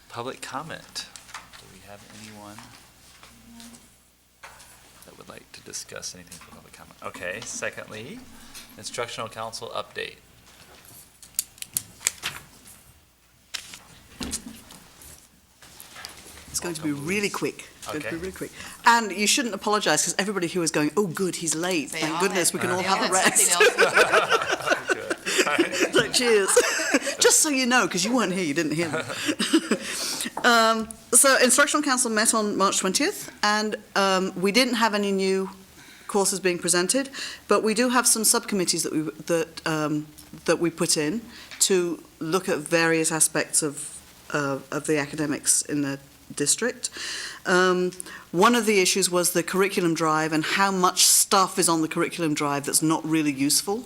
Public comment. Do we have anyone that would like to discuss anything for public comment? Okay, secondly, instructional council update. It's going to be really quick. It's going to Okay. be really quick. And you shouldn't apologise, because everybody here is going, oh, good, he's late. Thank goodness we can all have a rest. Like, cheers. Just so you know, because you weren't here, you didn't hear them. So Instructional Council met on March 20th, and we didn't have any new courses being presented, but we do have some subcommittees that we put in to look at various aspects of the academics in the district. One of the issues was the curriculum drive and how much stuff is on the curriculum drive that's not really useful.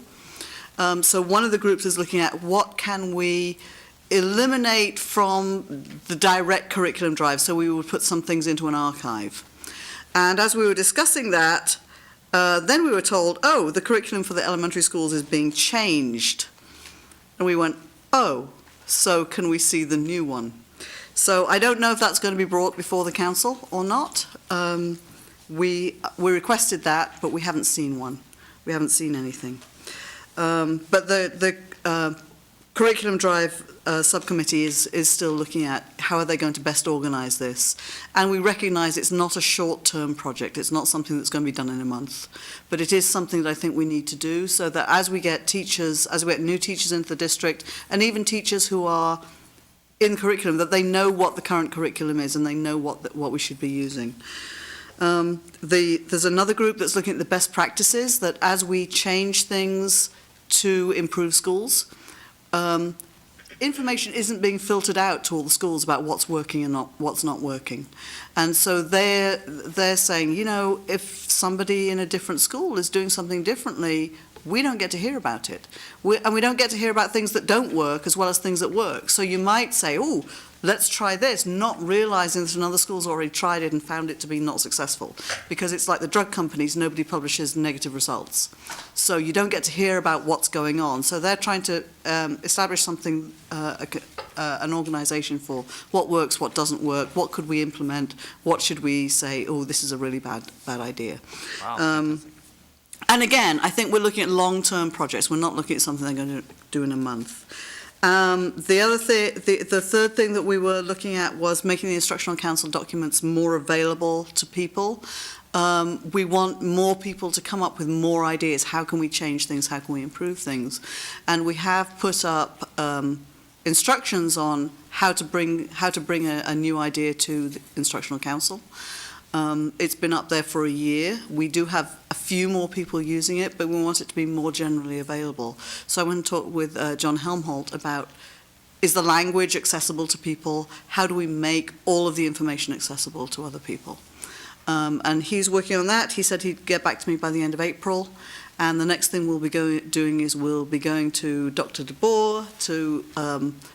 So one of the groups is looking at what can we eliminate from the direct curriculum drive, so we would put some things into an archive. And as we were discussing that, then we were told, oh, the curriculum for the elementary schools is being changed. And we went, oh, so can we see the new one? So I don't know if that's going to be brought before the council or not. We requested that, but we haven't seen one. We haven't seen anything. But the curriculum drive subcommittee is still looking at how are they going to best organise this. And we recognise it's not a short-term project. It's not something that's going to be done in a month. But it is something that I think we need to do so that as we get teachers, as we get new teachers into the district, and even teachers who are in curriculum, that they know what the current curriculum is and they know what we should be using. There's another group that's looking at the best practices, that as we change things to improve schools, information isn't being filtered out to all the schools about what's working and what's not working. And so they're saying, you know, if somebody in a different school is doing something differently, we don't get to hear about it. And we don't get to hear about things that don't work as well as things that work. So you might say, oh, let's try this, not realising that another school's already tried it and found it to be not successful. Because it's like the drug companies, nobody publishes negative results. So you don't get to hear about what's going on. So they're trying to establish something, an organisation for what works, what doesn't work, what could we implement, what should we say, oh, this is a really bad idea. Wow. And again, I think we're looking at long-term projects. We're not looking at something they're going to do in a month. The third thing that we were looking at was making the Instructional Council documents more available to people. We want more people to come up with more ideas. How can we change things? How can we improve things? And we have put up instructions on how to bring a new idea to the Instructional Council. It's been up there for a year. We do have a few more people using it, but we want it to be more generally available. So I went and talked with John Helmholt about, is the language accessible to people? How do we make all of the information accessible to other people? And he's working on that. He said he'd get back to me by the end of April. And the next thing we'll be doing is we'll be going to Dr. DeBoer to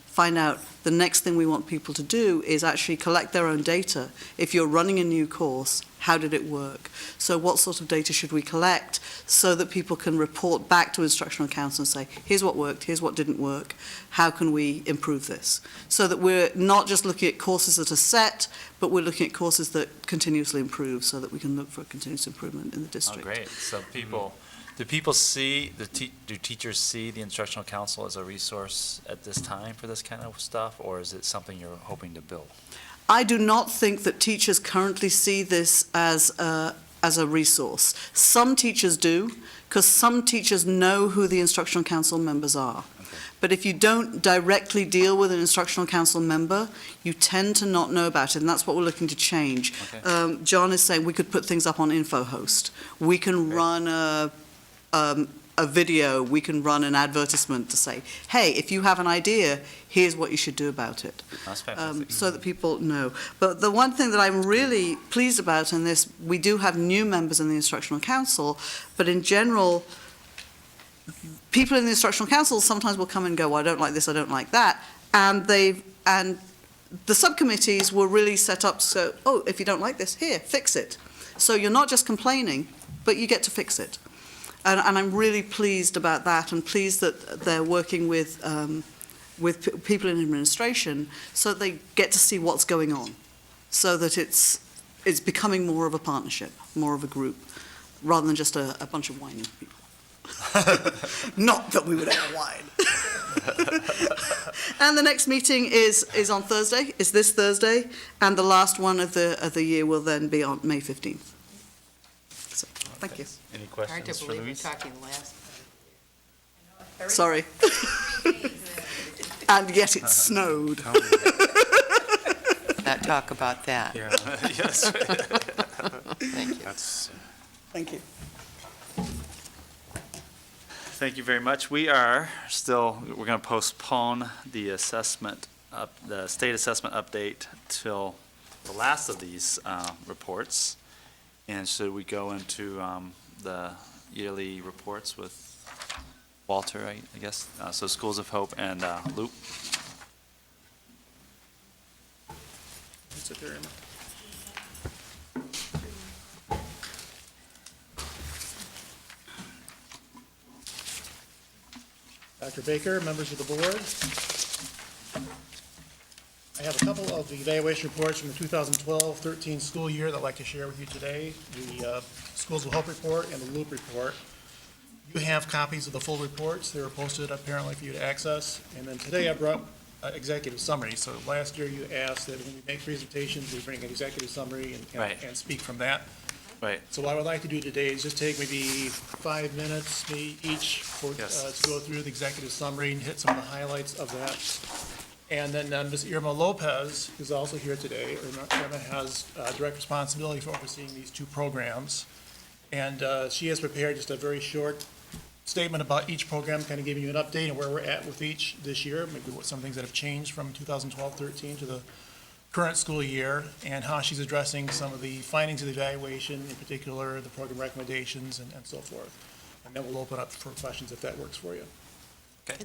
find out the next thing we want people to do is actually collect their own data. If you're running a new course, how did it work? So what sort of data should we collect so that people can report back to Instructional Council and say, here's what worked, here's what didn't work, how can we improve this? So that we're not just looking at courses that are set, but we're looking at courses that continuously improve so that we can look for continuous improvement in the district. Oh, great. So people... Do people see, do teachers see the Instructional Council as a resource at this time for this kind of stuff, or is it something you're hoping to build? I do not think that teachers currently see this as a resource. Some teachers do, because some teachers know who the Instructional Council members are. Okay. But if you don't directly deal with an Instructional Council member, you tend to not know about it, and that's what we're looking to change. Okay. John is saying we could put things up on InfoHost. We can run a video, we can run an advertisement to say, hey, if you have an idea, here's what you should do about it. That's fantastic. So that people know. But the one thing that I'm really pleased about in this, we do have new members in the Instructional Council, but in general, people in the Instructional Council sometimes will come and go, well, I don't like this, I don't like that, and the subcommittees were really set up so, oh, if you don't like this, here, fix it. So you're not just complaining, but you get to fix it. And I'm really pleased about that, and pleased that they're working with with people in administration so they get to see what's going on, so that it's becoming more of a partnership, more of a group, rather than just a bunch of whining people. Not that we would ever whine. And the next meeting is on Thursday, is this Thursday, and the last one of the year will then be on May 15th. So, thank you. Any Hard to questions for believe we're Louise? talking last. Sorry. And yet it snowed. Not talk about that. Yeah, Yes. Thank you. that's, Thank you. Thank you very much. We're going to postpone the assessment, the state assessment update till the last of these reports. And should we go into the yearly reports with Walter, I guess? So Schools of Hope and Loop. that's it there, Emma. Dr. Baker, members of the board. I have a couple of the evaluation reports from the 2012-13 school year that I'd like to share with you today. The Schools of Hope report and the Loop report. You have copies of the full reports. They were posted apparently for you to access. And then today I brought executive summary. So last year you asked that when we make presentations, we bring an executive summary Right. and speak from that. Right. So what I would like to do today is just take maybe 5 minutes maybe each for, Yes. to go through the executive summary and hit some of the highlights of that. And then Ms. Irma Lopez is also here today. Irma has direct responsibility for overseeing these two programs. And she has prepared just a very short statement about each program, kind of giving you an update on where we're at with each this year, maybe what some things that have changed from 2012-13 to the current school year, and how she's addressing some of the findings of the evaluation, in particular, the program recommendations and so forth. And then we'll open up for questions if that works for you. Okay.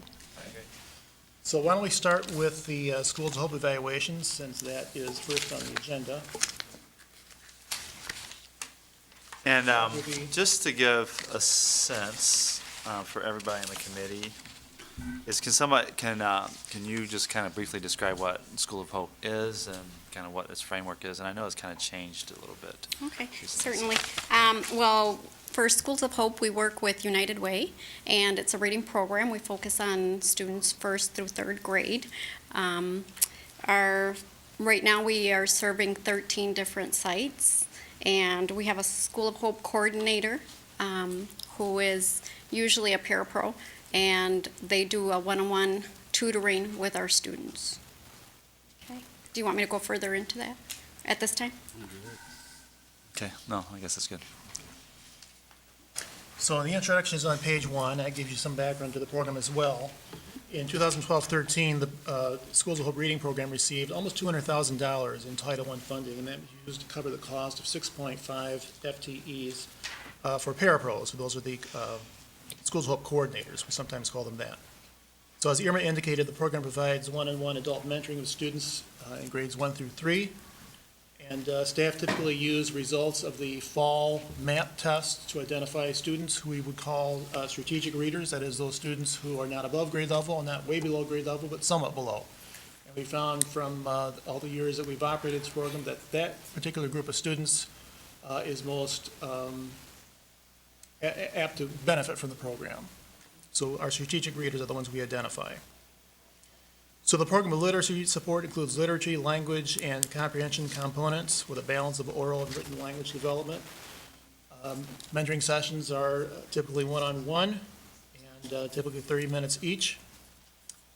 So why don't we start with the Schools of Hope evaluation, since that is first on the agenda. And Will be- just to give a sense for everybody in the committee, can you just kind of briefly describe what School of Hope is and kind of what its framework is? And I know it's kind of changed a little bit. Okay, recently. certainly. Well, for Schools of Hope, we work with United Way, and it's a reading program. We focus on students first through third grade. Right now, we are serving 13 different sites, and we have a School of Hope coordinator who is usually a parapro, and they do a one-on-one tutoring with our students. Okay. Do you want me to go further into that at this time? Okay, no, I guess that's good. So the introduction is on page 1. That gives you some background to the program as well. In 2012-13, the Schools of Hope Reading Program received almost $200,000 in Title I funding, and that was used to cover the cost of 6.5 FTEs for parapros. So those are the Schools of Hope coordinators. We sometimes call them that. So as Irma indicated, the program provides one-on-one adult mentoring with students in grades 1 through 3. And staff typically use results of the fall MAP test to identify students who we would call strategic readers. That is, those students who are not above grade level and not way below grade level, but somewhat below. And we found from all the years that we've operated this program that that particular group of students is most apt to benefit from the program. So our strategic readers are the ones we identify. So the program of literacy support includes literacy, language, and comprehension components with a balance of oral and written language development. Mentoring sessions are typically one-on-one and typically 30 minutes each.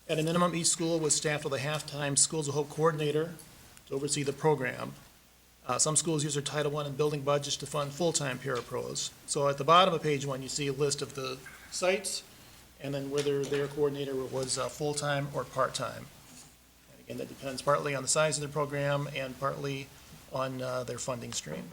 At a minimum, each school was staffed with a half-time Schools of Hope coordinator to oversee the program. Some schools use their Title I and building budgets to fund full-time parapros. So at the bottom of page 1, you see a list of the sites and then whether their coordinator was full-time or part-time. And again, that depends partly on the size of the program and partly on their funding stream.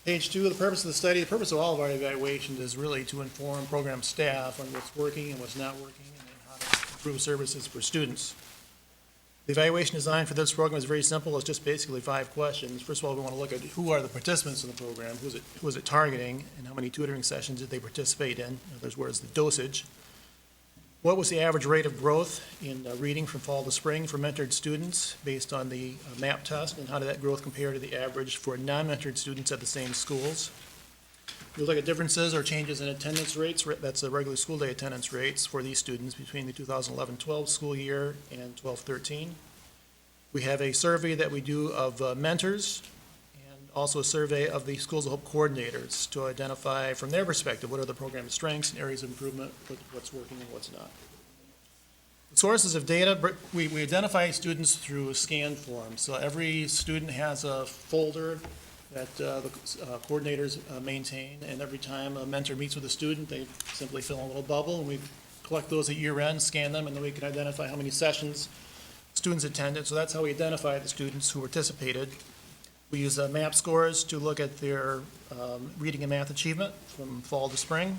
Page 2, the purpose of the study. The purpose of all of our evaluations is really to inform program staff on what's working and what's not working and then how to improve services for students. The evaluation design for this program is very simple. It's just basically 5 questions. First of all, we want to look at who are the participants in the program, who is it targeting, and how many tutoring sessions did they participate in. In other words, the dosage. What was the average rate of growth in reading from fall to spring for mentored students based on the MAP test, and how did that growth compare to the average for non-mentored students at the same schools? We look at differences or changes in attendance rates, that's the regular school day attendance rates for these students between the 2011-12 school year and 12-13. We have a survey that we do of mentors, and also a survey of the Schools of Hope coordinators to identify from their perspective what are the program's strengths and areas of improvement, what's working and what's not. Sources of data, we identify students through scan forms. So every student has a folder that the coordinators maintain, and every time a mentor meets with a student, they simply fill in a little bubble, and we collect those at year end, scan them, and then we can identify how many sessions students attended. So that's how we identify the students who participated. We use MAP scores to look at their reading and math achievement from fall to spring.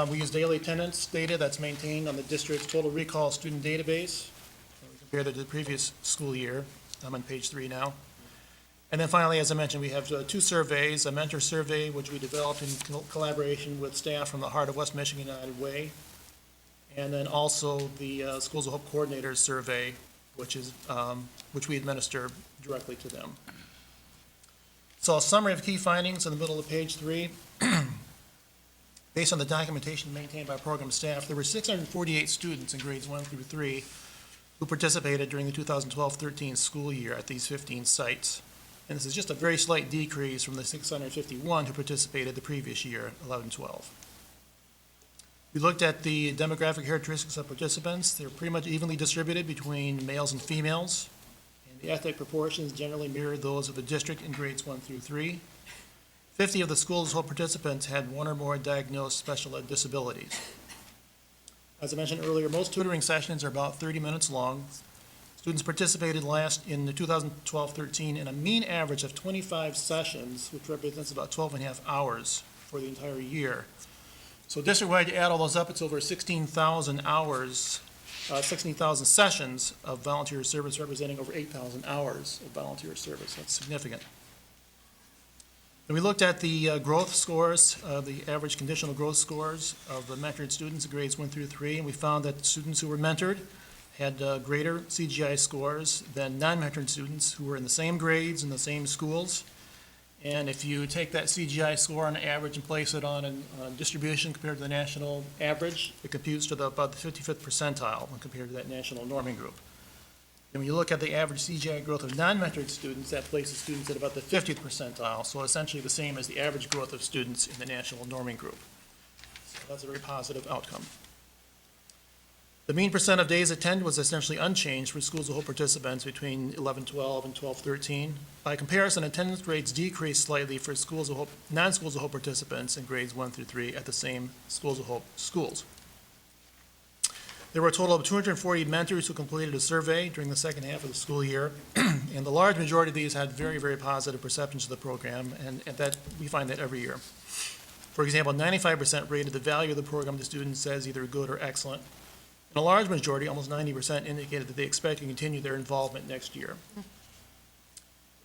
We use daily attendance data that's maintained on the district's total recall student database. We compare that to the previous school year. I'm on page 3 now. And then finally, as I mentioned, we have 2 surveys, a mentor survey, which we developed in collaboration with staff from the Heart of West Michigan United Way, and then also the Schools of Hope Coordinators Survey, which we administer directly to them. So a summary of key findings in the middle of page 3. Based on the documentation maintained by program staff, there were 648 students in grades 1 through 3 who participated during the 2012-13 school year at these 15 sites. And this is just a very slight decrease from the 651 who participated the previous year, 11-12. We looked at the demographic characteristics of participants. They're pretty much evenly distributed between males and females. And the ethnic proportions generally mirrored those of the district in grades 1 through 3. 50 of the Schools of Hope participants had 1 or more diagnosed special ed disabilities. As I mentioned earlier, most tutoring sessions are about 30 minutes long. Students participated in the 2012-13 in a mean average of 25 sessions, which represents about 12 and a half hours for the entire year. So district-wide, to add all those up, it's over 16,000 hours, 16,000 sessions of volunteer service, representing over 8,000 hours of volunteer service. That's significant. And we looked at the growth scores, the average conditional growth scores of the mentored students in grades 1 through 3, and we found that students who were mentored had greater CGI scores than non-mentored students who were in the same grades in the same schools. And if you take that CGI score on average and place it on a distribution compared to the national average, it computes to about the 55th percentile when compared to that national norming group. And when you look at the average CGI growth of non-mentored students, that places students at about the 50th percentile, so essentially the same as the average growth of students in the national norming group. So that's a very positive outcome. The mean percent of days attended was essentially unchanged for Schools of Hope participants between 11-12 and 12-13. By comparison, attendance rates decreased slightly for Schools of Hope, non-Schools of Hope participants in grades 1 through 3 at the same Schools of Hope schools. There were a total of 240 mentors who completed a survey during the second half of the school year, and the large majority of these had very, very positive perceptions of the program, and that we find that every year. For example, 95% rated the value of the program to students as either good or excellent, and a large majority, almost 90%, indicated that they expect to continue their involvement next year.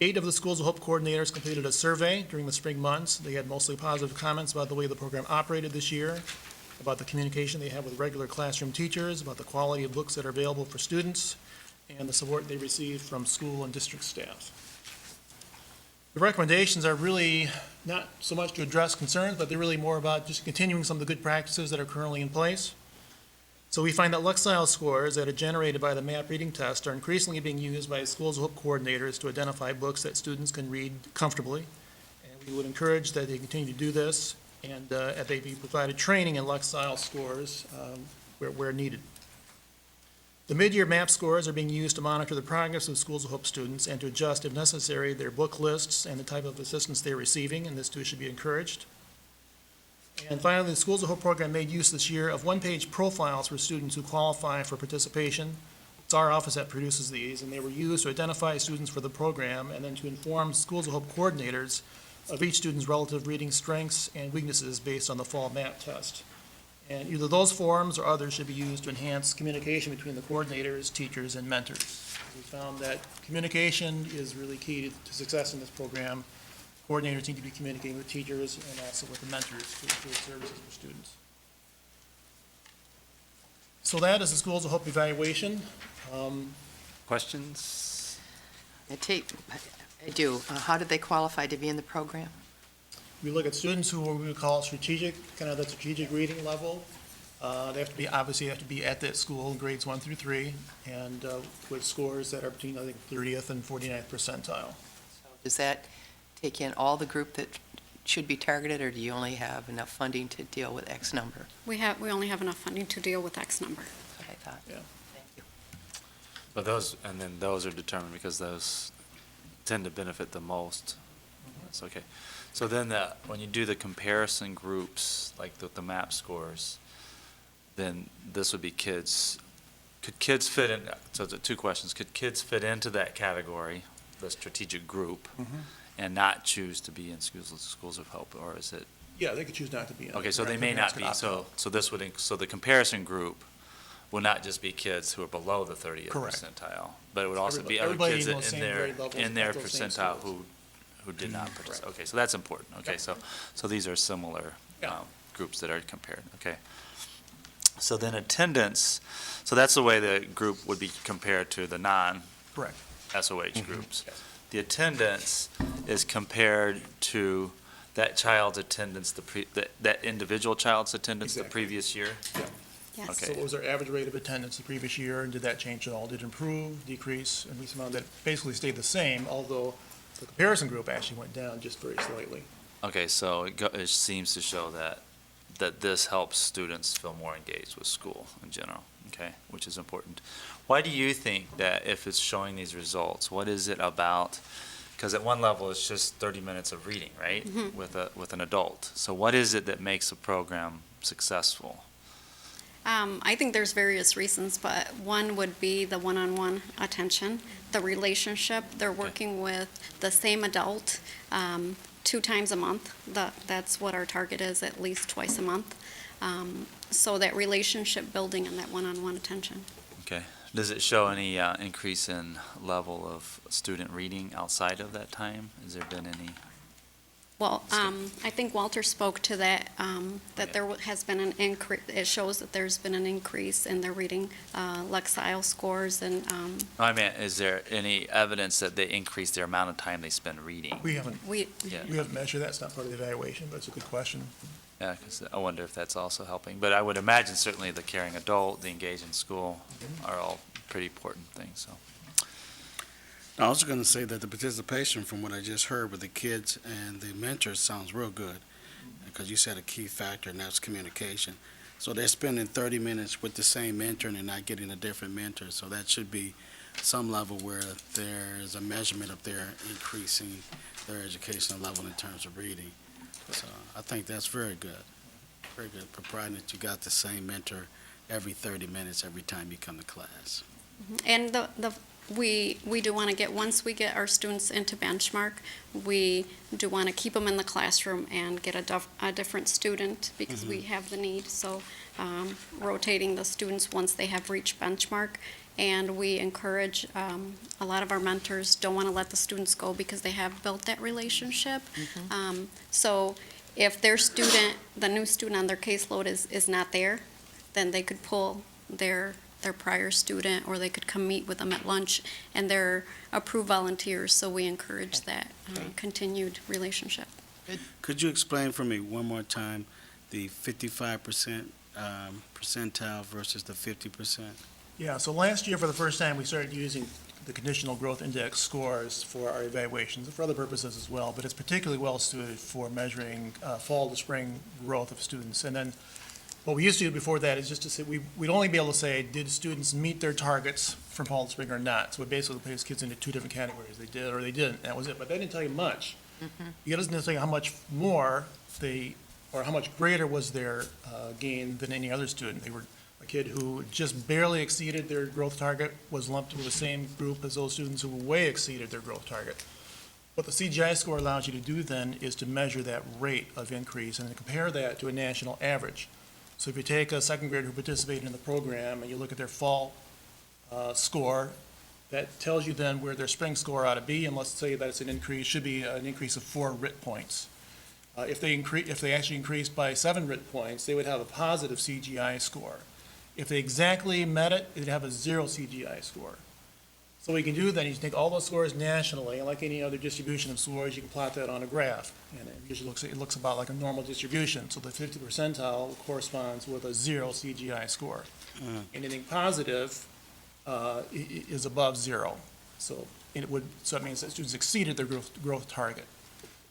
8 of the Schools of Hope coordinators completed a survey during the spring months. They had mostly positive comments about the way the program operated this year, about the communication they have with regular classroom teachers, about the quality of books that are available for students, and the support they receive from school and district staff. The recommendations are really not so much to address concerns, but they're really more about just continuing some of the good practices that are currently in place. So we find that Lexile scores that are generated by the MAP reading test are increasingly being used by Schools of Hope coordinators to identify books that students can read comfortably. And we would encourage that they continue to do this, and they be provided training in Lexile scores where needed. The mid-year MAP scores are being used to monitor the progress of Schools of Hope students and to adjust, if necessary, their book lists and the type of assistance they're receiving, and this too should be encouraged. And finally, the Schools of Hope program made use this year of one-page profiles for students who qualify for participation. It's our office that produces these, and they were used to identify students for the program and then to inform Schools of Hope coordinators of each student's relative reading strengths and weaknesses based on the fall MAP test. And either those forms or others should be used to enhance communication between the coordinators, teachers, and mentors. We found that communication is really key to success in this program. Coordinators need to be communicating with teachers and also with the mentors to improve services for students. So that is the Schools of Hope evaluation. Questions? I do. How do they qualify to be in the program? We look at students who we would call strategic, kind of the strategic reading level. They have to be, obviously have to be at that school in grades 1 through 3, and with scores that are between, I think, 30th and 49th percentile. Does that take in all the group that should be targeted, or do you only have enough funding to deal with X number? We only have enough funding to deal with X number. That's what I thought. Yeah. Thank you. But those are determined because those tend to benefit the most. That's okay. So then when you do the comparison groups, like the MAP scores, then this would be kids. Could kids fit in, so the two questions, could kids fit into that category, the strategic group, and not choose to be in schools of hope, or is it? Yeah, they could choose not to be in it. Okay, so they Correct. may Parents not could be, opt so, out. so this would, so the comparison group will not just be kids who are below the 30th Correct. percentile, but it would also be other Everybody kids in those in same their, grade levels in their at those same percentile schools. who did not participate. Okay, so that's important, okay, so these are similar Yeah. groups that are compared, okay. So then attendance, so that's the way the group would be compared to the Correct. non-SOH groups. Yes. The attendance is compared to that child's attendance, that individual child's attendance the Exactly. previous year? Yes. Okay. So what was their average rate of attendance the previous year, and did that change at all? Did it improve, decrease? And we found that basically stayed the same, although the comparison group actually went down just very slightly. Okay, so it seems to show that this helps students feel more engaged with school in general, okay, which is important. Why do you think that if it's showing these results, what is it about, because at one level it's just 30 minutes of reading, right, with an adult. So what is it that makes a program successful? I think there's various reasons, but one would be the one-on-one attention, the relationship. They're working with the same adult 2 times a month. That's what our target is, at least twice a month. So that relationship building and that one-on-one attention. Okay. Does it show any increase in level of student reading outside of that time? Has there been any? Well, I think Walter spoke to that, that there has been an increase, it shows that there's been an increase in their reading Lexile scores and, I mean, is there any evidence that they increase their amount of time they spend reading? We haven't Yeah. measured that. It's not part of the evaluation, but it's a good question. Yeah, 'cause I wonder if that's also helping. But I would imagine certainly the caring adult, the engaged in school are all pretty important things, so. I was going to say that the participation, from what I just heard with the kids and the mentors, sounds real good, because you said a key factor, and that's communication. So they're spending 30 minutes with the same mentor, and they're not getting a different mentor, so that should be some level where there's a measurement of their increasing their educational level in terms of reading. So I think that's very good, providing that you got the same mentor every 30 minutes every time you come to class. and we do want to once we get our students into benchmark, we do want to keep them in the classroom and get a different student because we have the need. So rotating the students once they have reached benchmark. And we encourage, a lot of our mentors don't want to let the students go because they have built that relationship. So if their student, the new student on their caseload is not there, then they could pull their prior student, or they could come meet with them at lunch, and they're approved volunteers, so we encourage that continued relationship. Could you explain for me one more time the 55% percentile versus the 50%? Yeah, so last year, for the first time, we started using the conditional growth index scores for our evaluations, and for other purposes as well, but it's particularly well suited for measuring fall to spring growth of students. And then what we used to do before that is just to say, we'd only be able to say, did students meet their targets from fall to spring or not? So it basically placed kids into 2 different categories. They did or they didn't. That was it. But that didn't tell you much. It doesn't tell you how much more or how much greater was their gain than any other student. They were a kid who just barely exceeded their growth target was lumped with the same group as those students who way exceeded their growth target. What the CGI score allows you to do then is to measure that rate of increase and to compare that to a national average. So if you take a second grader who participated in the program and you look at their fall score, that tells you then where their spring score ought to be, and let's say that it's an increase, should be an increase of 4 RIT points. If they actually increased by 7 RIT points, they would have a positive CGI score. If they exactly met it, it'd have a 0 CGI score. So what you can do then, is you take all those scores nationally, and like any other distribution of scores, you can plot that on a graph. And it usually looks about like a normal distribution. So the 50th percentile corresponds with a 0 CGI score. Anything positive is above 0. So that means that students exceeded their growth target.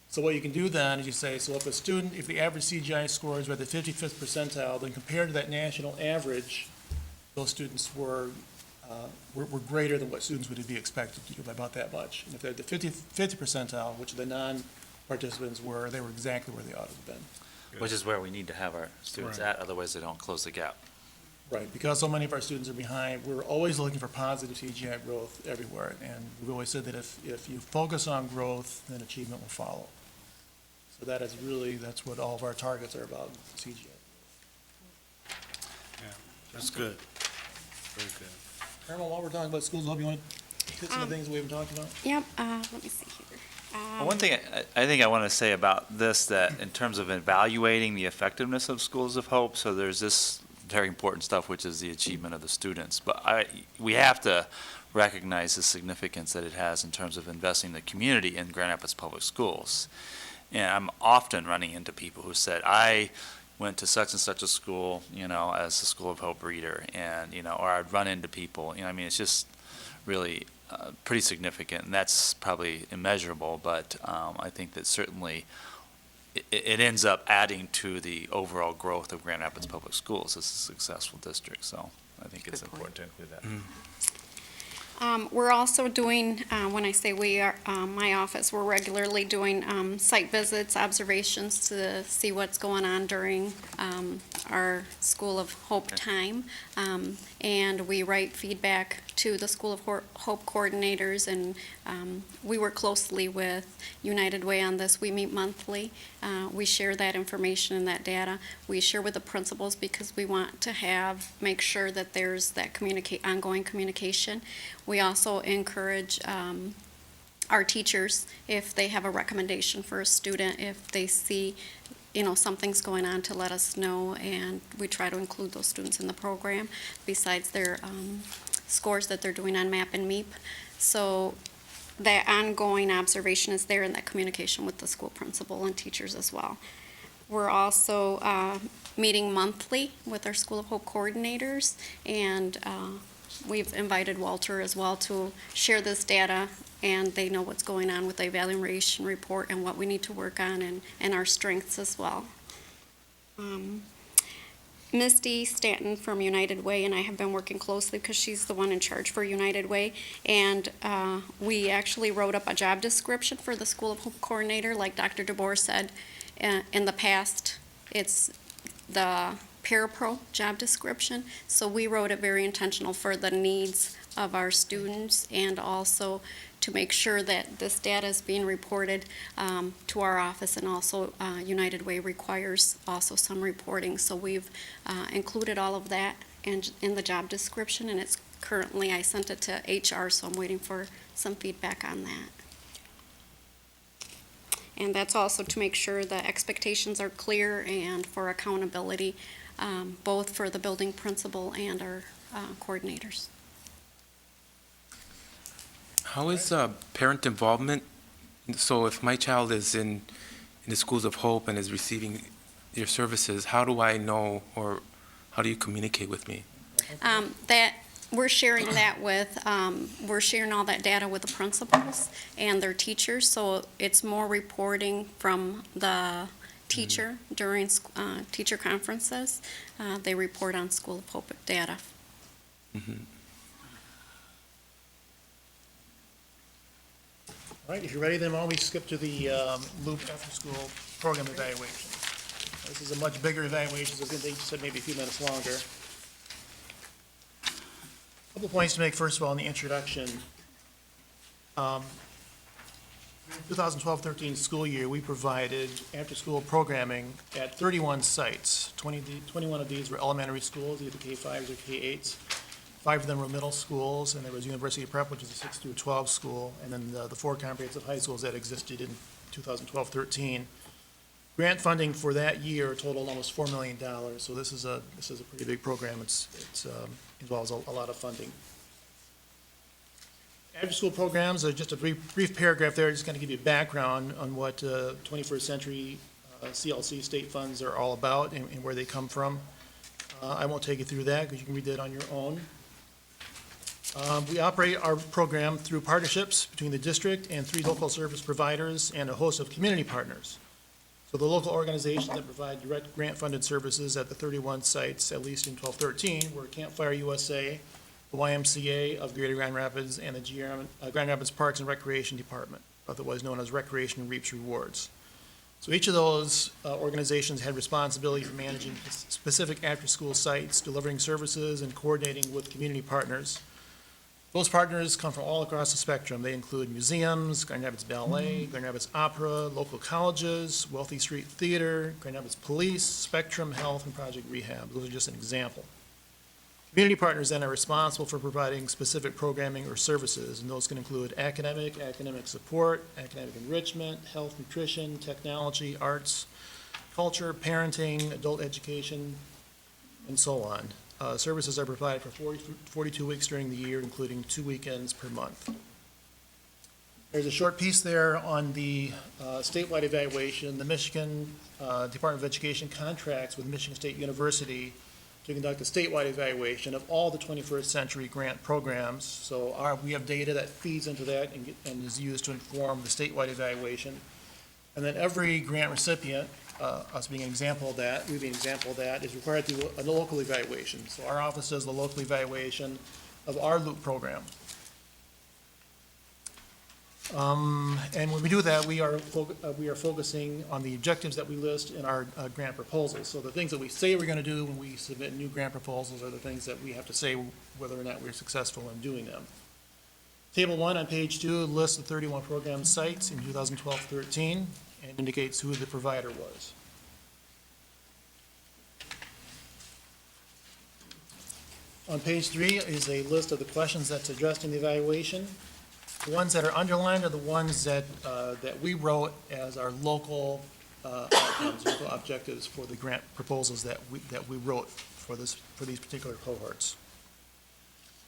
So what you can do then is you say, so if the average CGI scores were at the 55th percentile, then compared to that national average, those students were greater than what students would be expected to do by about that much. And if they're at the 50th percentile, which the non-participants were, they were exactly where they ought to have been. Which is where we need to have our students Right. at, otherwise they don't close the gap. Right, because so many of our students are behind, we're always looking for positive CGI growth everywhere. And we've always said that if you focus on growth, then achievement will follow. So that's what all of our targets are about, CGI. That's good. Very good. Carmel, while we're talking about schools, hope you want to hit some of the things we haven't talked about? Yep, let me see here. Well, one thing I think I want to say about this, that in terms of evaluating the effectiveness of Schools of Hope, so there's this very important stuff, which is the achievement of the students. But we have to recognize the significance that it has in terms of investing the community in Grand Rapids Public Schools. And I'm often running into people who said, I went to such and such a school, as a School of Hope reader, and, or I'd run into people, I mean, it's just really pretty significant, and that's probably immeasurable, but I think that certainly it ends up adding to the overall growth of Grand Rapids Public Schools as a successful district, so I think it's Good point. important to include that. We're also doing, when I say we are, my office, we're regularly doing site visits, observations to see what's going on during our School of Hope time. And we write feedback to the School of Hope coordinators, and we work closely with United Way on this. We meet monthly. We share that information and that data. We share with the principals because we want to make sure that there's that ongoing communication. We also encourage our teachers, if they have a recommendation for a student, if they see something's going on, to let us know, and we try to include those students in the program besides their scores that they're doing on MAP and MEEP. So that ongoing observation is there, and that communication with the school principal and teachers as well. We're also meeting monthly with our School of Hope coordinators, and we've invited Walter as well to share this data, and they know what's going on with the evaluation report and what we need to work on, and our strengths as well. Misty Stanton from United Way and I have been working closely because she's the one in charge for United Way, and we actually wrote up a job description for the School of Hope coordinator. Like Dr. DeBoer said, in the past, it's the parapro job description, so we wrote it very intentional for the needs of our students, and also to make sure that this data is being reported to our office, and also United Way requires also some reporting, so we've included all of that in the job description, and it's currently, I sent it to HR, so I'm waiting for some feedback on that. And that's also to make sure the expectations are clear and for accountability, both for the building principal and our coordinators. How is parent involvement? So if my child is in the Schools of Hope and is receiving your services, how do I know, or how do you communicate with me? That we're sharing that with, we're sharing all that data with the principals and their teachers, so it's more reporting from the teacher during teacher conferences. They report on School of Hope data. Mm-hmm. All right, if you're ready, then why don't we skip to the Loop after-school program evaluation. This is a much bigger evaluation, so I think they said maybe a few minutes longer. A couple points to make, first of all, in the introduction. 2012-13 school year, we provided after-school programming at 31 sites. 21 of these were elementary schools, either K-5s or K-8s. 5 of them were middle schools, and there was University Prep, which is a 6 through 12 school, and then the 4 comprehensive high schools that existed in 2012-13. Grant funding for that year totaled almost $4 million, so this is a pretty big program. It's involves a lot of funding. After-school programs, just a brief paragraph there, just kind of give you background on what 21st Century CLC state funds are all about and where they come from. I won't take you through that because you can read that on your own. We operate our program through partnerships between the district and 3 local service providers and a host of community partners. So the local organizations that provide direct grant-funded services at the 31 sites, at least in 1213, were Campfire USA, the YMCA of Greater Grand Rapids, and the Grand Rapids Parks and Recreation Department, otherwise known as Recreation and Reaps Rewards. So each of those organizations had responsibility for managing specific after-school sites, delivering services, and coordinating with community partners. Those partners come from all across the spectrum. They include museums, Grand Rapids Ballet, Grand Rapids Opera, local colleges, Wealthy Street Theater, Grand Rapids Police, Spectrum Health, and Project Rehab. Those are just an example. Community partners then are responsible for providing specific programming or services, and those can include academic support, academic enrichment, health, nutrition, technology, arts, culture, parenting, adult education, and so on. Services are provided for 42 weeks during the year, including 2 weekends per month. There's a short piece there on the statewide evaluation. The Michigan Department of Education contracts with Michigan State University to conduct a statewide evaluation of all the 21st Century grant programs. So we have data that feeds into that and is used to inform the statewide evaluation. And then every grant recipient, us being an example of that, we being an example of that, is required to do a local evaluation. So our office does the local evaluation of our LOOP program. And when we do that, we are focusing on the objectives that we list in our grant proposals. So the things that we say we're going to do when we submit new grant proposals are the things that we have to say whether or not we're successful in doing them. Table 1 on page 2 lists the 31 program sites in 2012-13 and indicates who the provider was. On page 3 is a list of the questions that's addressed in the evaluation. The ones that are underlined are the ones that we wrote as our local outcomes, local objectives for the grant proposals that we wrote for these particular cohorts.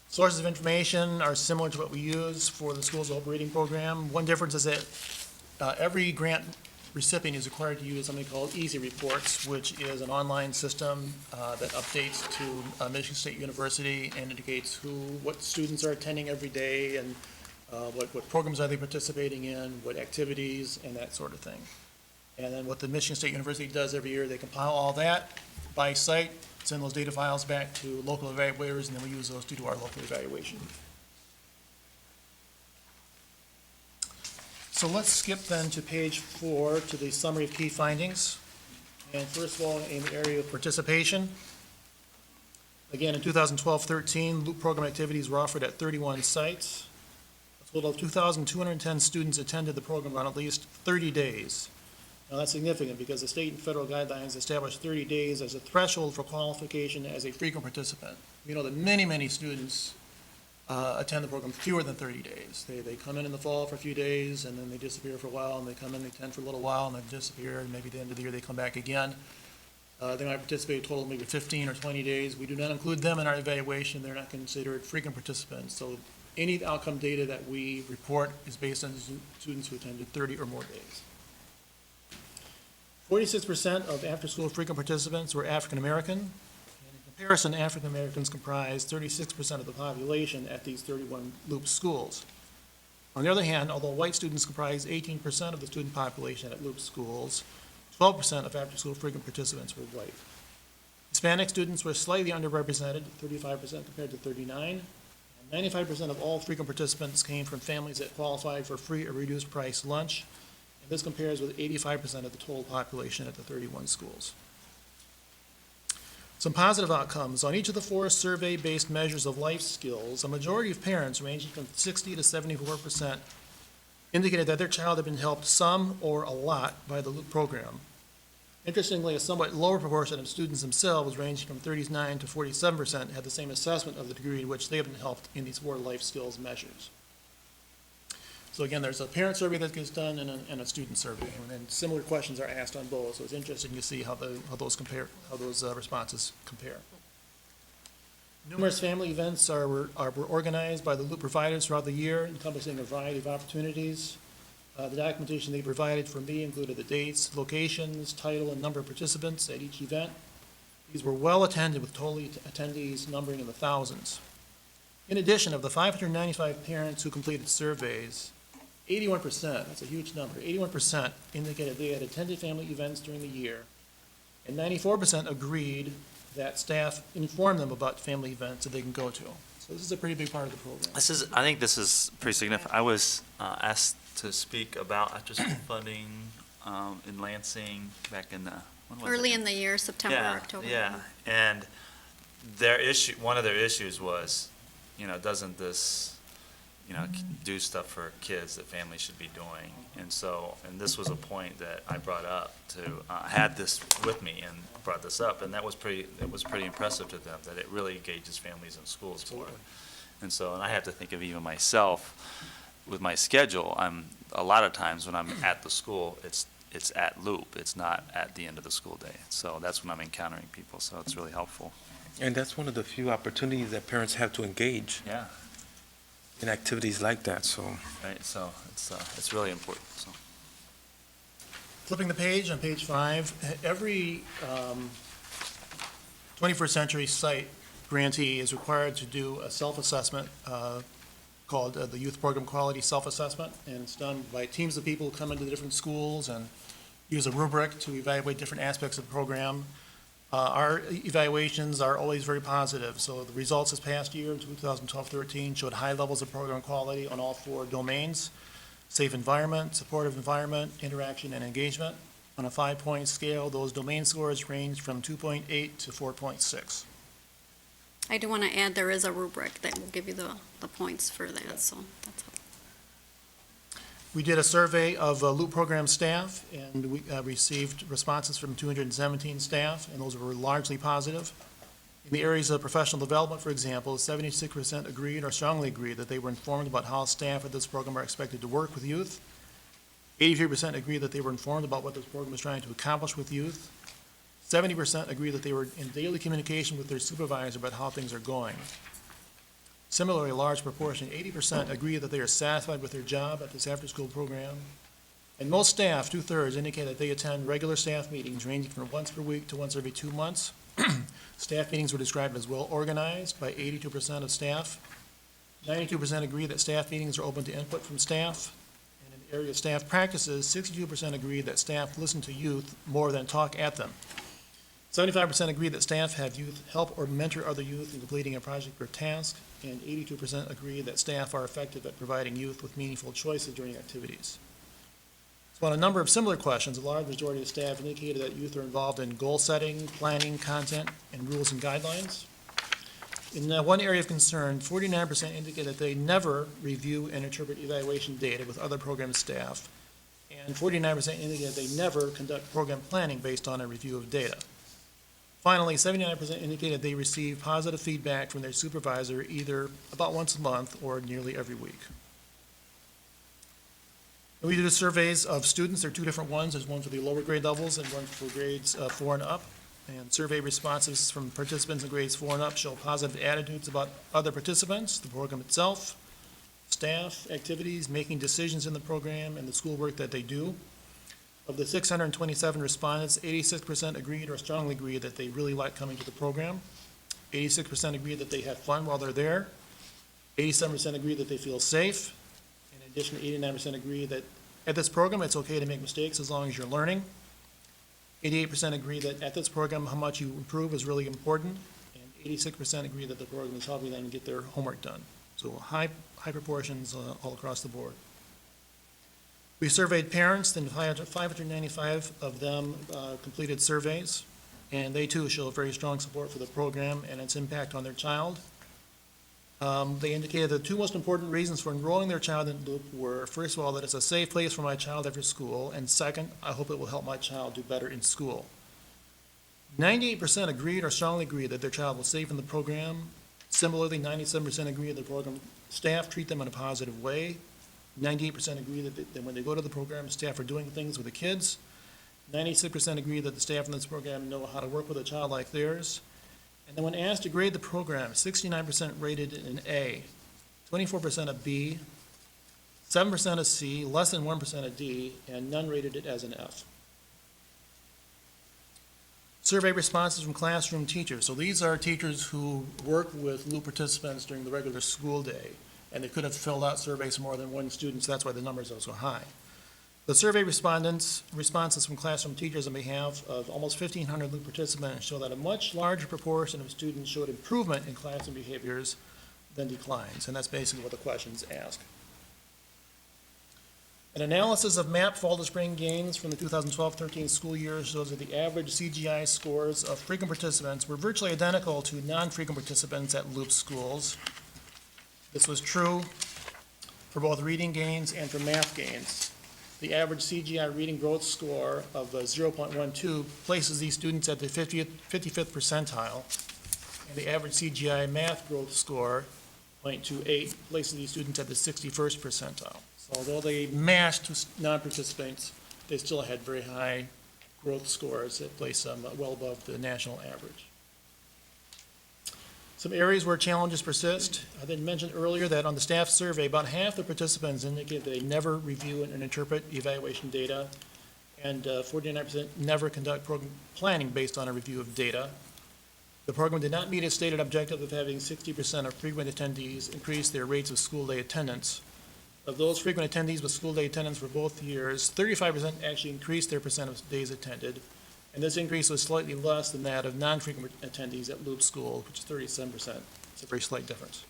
Sources of information are similar to what we use for the Schools of Hope Reading Program. One difference is that every grant recipient is required to use something called Easy Reports, which is an online system that updates to Michigan State University and indicates what students are attending every day and what programs are they participating in, what activities, and that sort of thing. And then what the Michigan State University does every year, they compile all that by site, send those data files back to local evaluators, and then we use those to do our local evaluation. So let's skip then to page 4 to the summary of key findings. And first of all, in the area of participation, again, in 2012-13, LOOP program activities were offered at 31 sites. A total of 2,210 students attended the program on at least 30 days. Now, that's significant because the state and federal guidelines establish 30 days as a threshold for qualification as a frequent participant. We know that many students attend the program fewer than 30 days. They come in the fall for a few days, and then they disappear for a while, and they come in, they attend for a little while, and they disappear, and maybe at the end of the year they come back again. They might participate a total of maybe 15 or 20 days. We do not include them in our evaluation. They're not considered frequent participants. So any outcome data that we report is based on students who attended 30 or more days. 46% of after-school frequent participants were African American. In comparison, African Americans comprise 36% of the population at these 31 LOOP schools. On the other hand, although white students comprise 18% of the student population at LOOP schools, 12% of after-school frequent participants were white. Hispanic students were slightly underrepresented, 35% compared to 39%. 95% of all frequent participants came from families that qualified for free or reduced price lunch. And this compares with 85% of the total population at the 31 schools. Some positive outcomes. On each of the 4 survey-based measures of life skills, a majority of parents, ranging from 60 to 74%, indicated that their child had been helped some or a lot by the LOOP program. Interestingly, a somewhat lower proportion of students themselves, ranging from 39 to 47%, had the same assessment of the degree to which they have been helped in these 4 life skills measures. So again, there's a parent survey that gets done and a student survey, and then similar questions are asked on both, so it's interesting to see how those responses compare. Numerous family events were organized by the Loop providers throughout the year, encompassing a variety of opportunities. The documentation they provided for me included the dates, locations, title, and number of participants at each event. These were well attended, with total attendees numbering in the thousands. In addition, of the 595 parents who completed surveys, 81%, that's a huge number, 81% indicated they had attended family events during the year, and 94% agreed that staff informed them about family events that they can go to. So this is a pretty big part of the program. I think this is pretty significant. I was asked to speak about after-school funding in Lansing back in the, when was it? Early in the year, September, Yeah, October. yeah, and one of their issues was, doesn't this, do stuff for kids that families should be doing? And this was a point that I brought up I had this with me and brought this up, and it was pretty impressive to them, that it really engages families in schools more. And I have to think of even myself, with my schedule, a lot of times when I'm at the school, it's at Loop, it's not at the end of the school day. So that's when I'm encountering people, so it's really helpful. And that's one of the few opportunities that parents have to engage Yeah, in activities like that, so. right, so it's really important, so. Flipping the page, on page 5, every 21st Century Site grantee is required to do a self-assessment called the Youth Program Quality Self-Assessment, and it's done by teams of people who come into the different schools and use a rubric to evaluate different aspects of the program. Our evaluations are always very positive, so the results this past year, in 2012-13, showed high levels of program quality on all 4 domains: safe environment, supportive environment, interaction, and engagement. On a 5-point scale, those domain scores range from 2.8 to 4.6. I do want to add, there is a rubric that will give you the points for that, so that's helpful. We did a survey of Loop program staff, and we received responses from 217 staff, and those were largely positive. In the areas of professional development, for example, 76% agreed or strongly agreed that they were informed about how staff at this program are expected to work with youth. 83% agreed that they were informed about what this program is trying to accomplish with youth. 70% agreed that they were in daily communication with their supervisor about how things are going. Similarly, a large proportion, 80%, agree that they are satisfied with their job at this after-school program. And most staff, 2/3, indicate that they attend regular staff meetings ranging from once per week to once every 2 months. Staff meetings were described as well-organized by 82% of staff. 92% agree that staff meetings are open to input from staff. And in the area of staff practices, 62% agree that staff listen to youth more than talk at them. 75% agree that staff have youth help or mentor other youth in completing a project or task, and 82% agree that staff are effective at providing youth with meaningful choices during activities. So on a number of similar questions, a large majority of staff indicated that youth are involved in goal setting, planning, content, and rules and guidelines. In one area of concern, 49% indicate that they never review and interpret evaluation data with other program staff, and 49% indicate they never conduct program planning based on a review of data. Finally, 79% indicated they receive positive feedback from their supervisor either about once a month or nearly every week. We did surveys of students. There are 2 different ones. There's one for the lower grade levels and one for grades 4 and up. And survey responses from participants in grades 4 and up show positive attitudes about other participants, the program itself, staff, activities, making decisions in the program, and the schoolwork that they do. Of the 627 respondents, 86% agreed or strongly agreed that they really like coming to the program. 86% agreed that they have fun while they're there. 87% agreed that they feel safe. In addition, 89% agree that at this program, it's okay to make mistakes as long as you're learning. 88% agree that at this program, how much you improve is really important. And 86% agree that the program is helping them get their homework done. So high proportions all across the board. We surveyed parents, and 595 of them completed surveys, and they too show very strong support for the program and its impact on their child. They indicated the 2 most important reasons for enrolling their child in Loop were, first of all, that it's a safe place for my child after school, and second, I hope it will help my child do better in school. 98% agreed or strongly agreed that their child was safe in the program. Similarly, 97% agreed that the program staff treat them in a positive way. 98% agree that when they go to the program, staff are doing things with the kids. 96% agree that the staff in this program know how to work with a child like theirs. And then when asked to grade the program, 69% rated it an A, 24% a B, 7% a C, less than 1% a D, and none rated it as an F. Survey responses from classroom teachers. So these are teachers who work with Loop participants during the regular school day, and they could have filled out surveys for more than one student, so that's why the numbers are so high. The survey responses from classroom teachers on behalf of almost 1,500 Loop participants show that a much larger proportion of students showed improvement in classroom behaviors than declines, and that's basically what the questions ask. An analysis of MAP fall to spring gains from the 2012-13 school year shows that the average CGI scores of frequent participants were virtually identical to non-frequent participants at Loop schools. This was true for both reading gains and for math gains. The average CGI reading growth score of 0.12 places these students at the 55th percentile, and the average CGI math growth score, 0.28, places these students at the 61st percentile. So although they matched non-participants, they still had very high growth scores that place them well above the national average. Some areas where challenges persist. I did mention earlier that on the staff survey, about half the participants indicated that they never review and interpret evaluation data, and 49% never conduct program planning based on a review of data. The program did not meet its stated objective of having 60% of frequent attendees increase their rates of school day attendance. Of those frequent attendees with school day attendance for both years, 35% actually increased their percent of days attended, and this increase was slightly less than that of non-frequent attendees at Loop School, which is 37%. It's a very slight difference.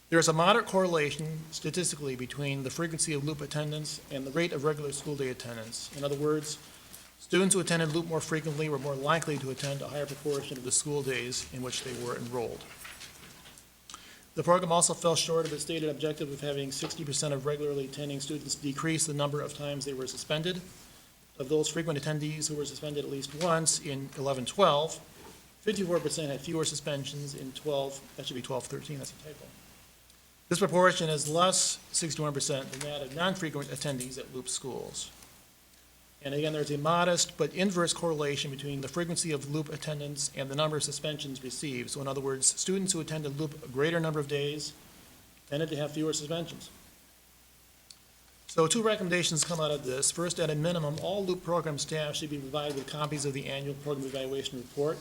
There is a moderate correlation statistically between the frequency of Loop attendance and the rate of regular school day attendance. In other words, students who attended Loop more frequently were more likely to attend a higher proportion of the school days in which they were enrolled. The program also fell short of its stated objective of having 60% of regularly attending students decrease the number of times they were suspended. Of those frequent attendees who were suspended at least once in 11-12, 54% had fewer suspensions in 12, that should be 12-13, that's a typo. This proportion is less, 61%, than that of non-frequent attendees at Loop schools. And again, there's a modest but inverse correlation between the frequency of Loop attendance and the number of suspensions received. So in other words, students who attended Loop a greater number of days tended to have fewer suspensions. So two recommendations come out of this. First, at a minimum, all Loop program staff should be provided with copies of the annual program evaluation report.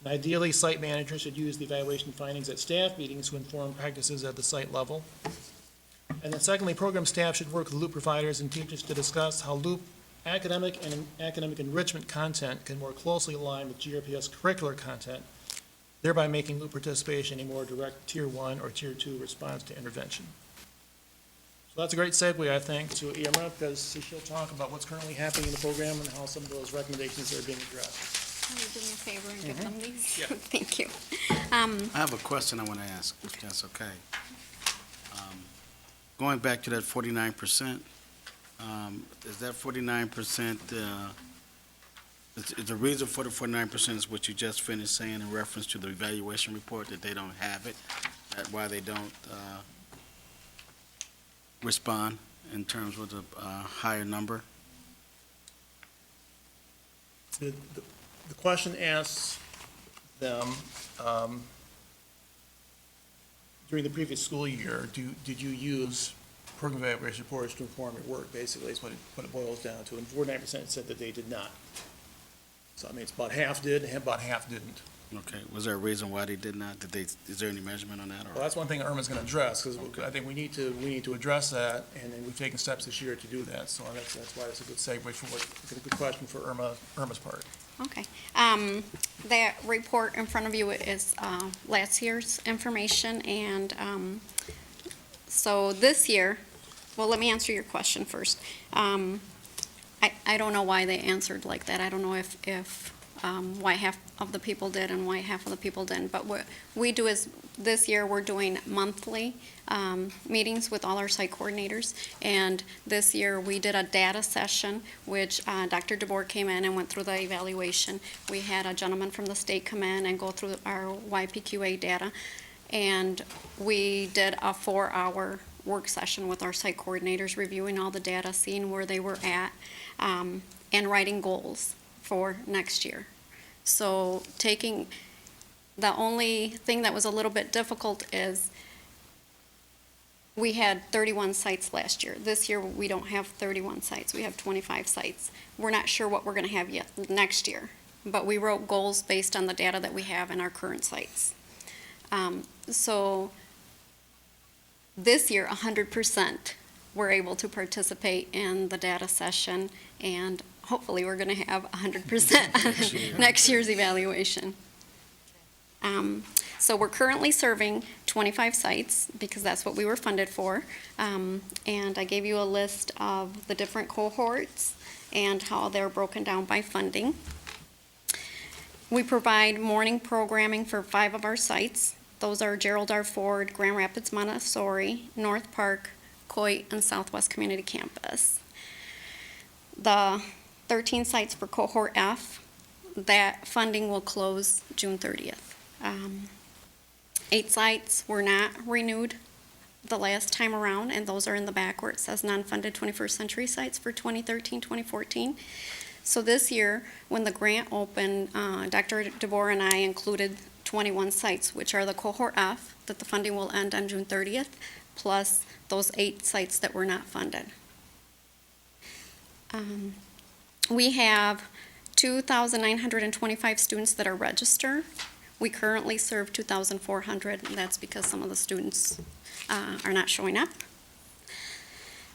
And ideally, site managers should use the evaluation findings at staff meetings to inform practices at the site level. And then secondly, program staff should work with Loop providers and teachers to discuss how Loop academic and academic enrichment content can more closely align with GRPS curricular content, thereby making Loop participation a more direct Tier 1 or Tier 2 response to intervention. So that's a great segue, I think, to Irma, because she'll talk about what's currently happening in the program and how some of those recommendations are being addressed. Can you do me a favor and give them these? Yeah. Thank you. I have a question I want to ask, if that's okay. Going back to that 49%, is that 49%, is the reason for the 49% is what you just finished saying in reference to the evaluation report, that they don't have it? That why they don't respond in terms with a higher number? The question asks them, during the previous school year, did you use program evaluation reports to inform your work, basically, is what it boils down to, and 49% said that they did not. So, I mean, it's about half did, and about half didn't. Okay, was there a reason why they did not? Is there any measurement on that? Or? Well, that's one thing Irma's gonna address, because I think we need to address that, and then we've taken steps this year to do that, so that's why it's a good segue for a good question for Irma's part. Okay. That report in front of you is last year's information, and so this year, well, let me answer your question first. I don't know why they answered like that. I don't know if why half of the people did and why half of the people didn't. But what we do is, this year, we're doing monthly meetings with all our site coordinators. And this year, we did a data session, which Dr. DeBoer came in and went through the evaluation. We had a gentleman from the state come in and go through our YPQA data. And we did a 4-hour work session with our site coordinators, reviewing all the data, seeing where they were at, and writing goals for next year. So the only thing that was a little bit difficult is we had 31 sites last year. This year, we don't have 31 sites. We have 25 sites. We're not sure what we're going to have yet next year, but we wrote goals based on the data that we have in our current sites. So this year, 100% were able to participate in the data session, and hopefully we're going to have 100% on next year's evaluation. So we're currently serving 25 sites because that's what we were funded for. And I gave you a list of the different cohorts and how they're broken down by funding. We provide morning programming for 5 of our sites. Those are Gerald R. Ford, Grand Rapids Montessori, North Park, Coit, and Southwest Community Campus. The 13 sites for cohort F, that funding will close June 30th. 8 sites were not renewed the last time around, and those are in the back where it says non-funded 21st century sites for 2013-2014. So this year, when the grant opened, Dr. DeBoer and I included 21 sites, which are the cohort F, that the funding will end on June 30th, plus those 8 sites that were not funded. We have 2,925 students that are registered. We currently serve 2,400, and that's because some of the students are not showing up.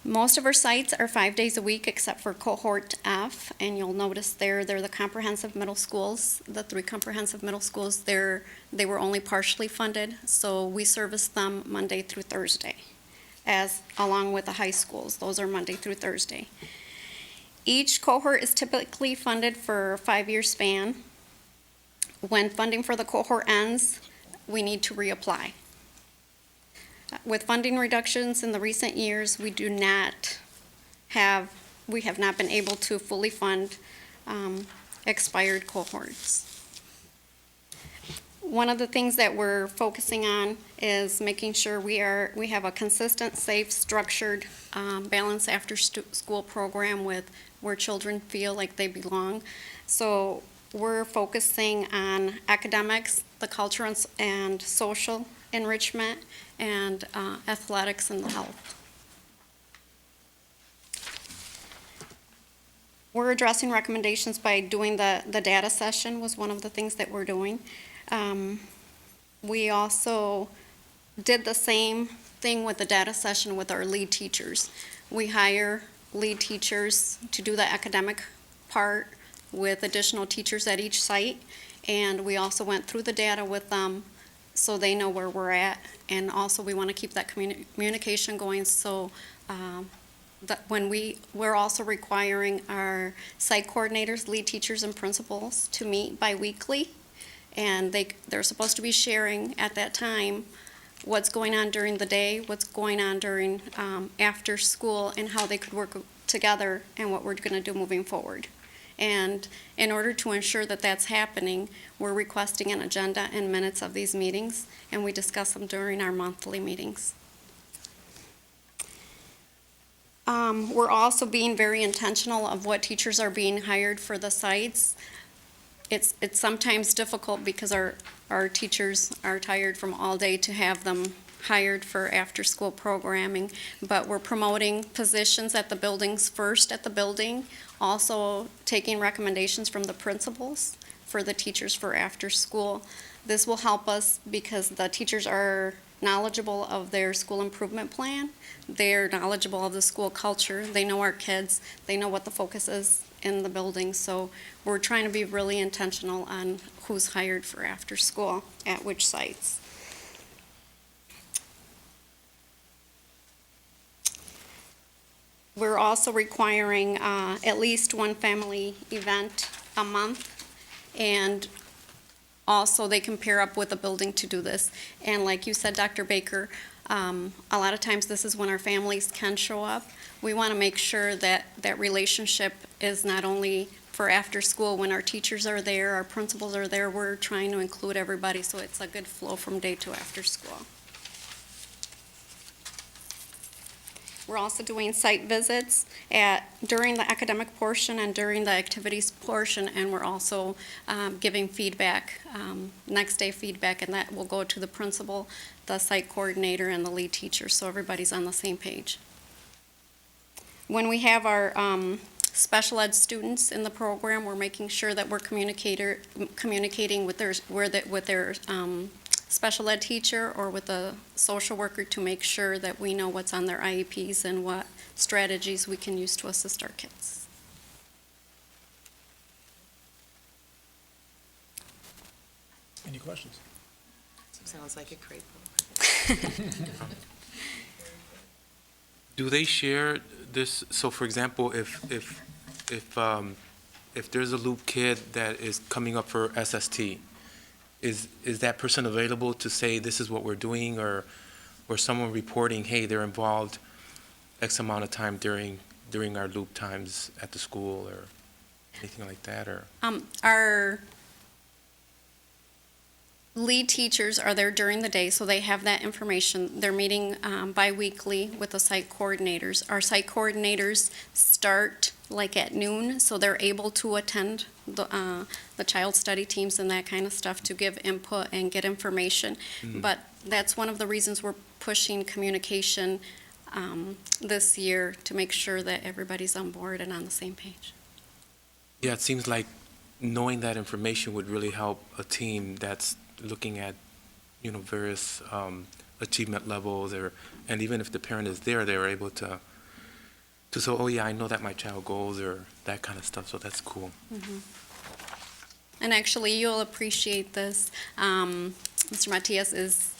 Most of our sites are 5 days a week except for cohort F, and you'll notice they're the comprehensive middle schools. The 3 comprehensive middle schools, they were only partially funded, so we service them Monday through Thursday, along with the high schools. Those are Monday through Thursday. Each cohort is typically funded for a 5-year span. When funding for the cohort ends, we need to reapply. With funding reductions in the recent years, we have not been able to fully fund expired cohorts. One of the things that we're focusing on is making sure we have a consistent, safe, structured, balanced after-school program where children feel like they belong. So we're focusing on academics, the cultural and social enrichment, and athletics and the health. We're addressing recommendations by doing the data session was one of the things that we're doing. We also did the same thing with the data session with our lead teachers. We hire lead teachers to do the academic part with additional teachers at each site, and we also went through the data with them so they know where we're at, and also we want to keep that communication going so that when we're also requiring our site coordinators, lead teachers, and principals to meet bi-weekly, and they're supposed to be sharing at that time what's going on during the day, what's going on during after school, and how they could work together and what we're going to do moving forward. And in order to ensure that that's happening, we're requesting an agenda and minutes of these meetings, and we discuss them during our monthly meetings. We're also being very intentional of what teachers are being hired for the sites. It's sometimes difficult because our teachers are tired from all day to have them hired for after-school programming, but we're promoting positions at the buildings first at the building, also taking recommendations from the principals for the teachers for after-school. This will help us because the teachers are knowledgeable of their school improvement plan, they're knowledgeable of the school culture, they know our kids, they know what the focus is in the building, so we're trying to be really intentional on who's hired for after-school at which sites. We're also requiring at least one family event a month, and also they can pair up with a building to do this. And like you said, Dr. Baker, a lot of times this is when our families can show up. We want to make sure that that relationship is not only for after school when our teachers are there, our principals are there, we're trying to include everybody so it's a good flow from day to after school. We're also doing site visits during the academic portion and during the activities portion, and we're also giving feedback, next day feedback, and that will go to the principal, the site coordinator, and the lead teacher, so everybody's on the same page. When we have our special ed students in the program, we're making sure that we're communicating with their special ed teacher or with a social worker to make sure that we know what's on their IEPs and what strategies we can use to assist our kids. Any questions? Sounds like a great program. Do they share this? So, for example, if there's a Loop kid that is coming up for SST, is that person available to say this is what we're doing, or someone reporting, hey, they're involved X amount of time during our Loop times at the school, or anything like that, or? Our lead teachers are there during the day, so they have that information. They're meeting bi-weekly with the site coordinators. Our site coordinators start like at noon, so they're able to attend the child study teams and that kind of stuff to give input and get information. Mhm. But that's one of the reasons we're pushing communication this year, to make sure that everybody's on board and on the same page. Yeah, it seems like knowing that information would really help a team that's looking at, various achievement levels, and even if the parent is there, they're able to say, oh yeah, I know that my child goes, or that kind of stuff, so that's cool. Mhm. And actually, you'll appreciate this, Mr. Matias, is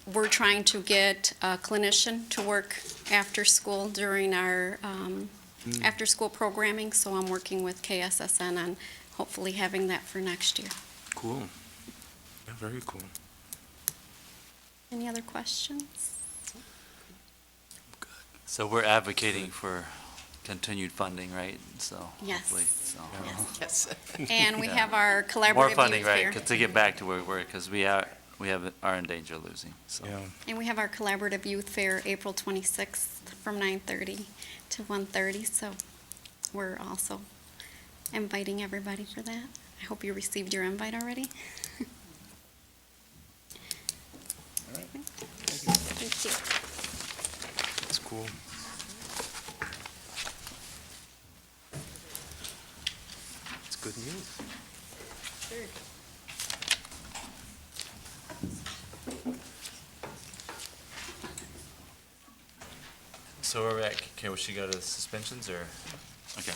we're trying to get a clinician to work after school during our after-school programming, so I'm working with KSSN on hopefully having that for next year. Cool. Yeah, very cool. Any other questions? So we're advocating for continued funding, right? So Yes. hopefully, so. Yes. And we Yeah. have our collaborative More youth funding, right, fair. 'cause to get back to where we were, because we are in danger of losing, so. Yeah. And we have our collaborative youth fair April 26th from 9:30 to 1:30, so we're also inviting everybody for that. I hope you received your invite already. All right. Thank you. That's cool. It's good news. So where are we at? Okay, we should go to suspensions, or? Okay.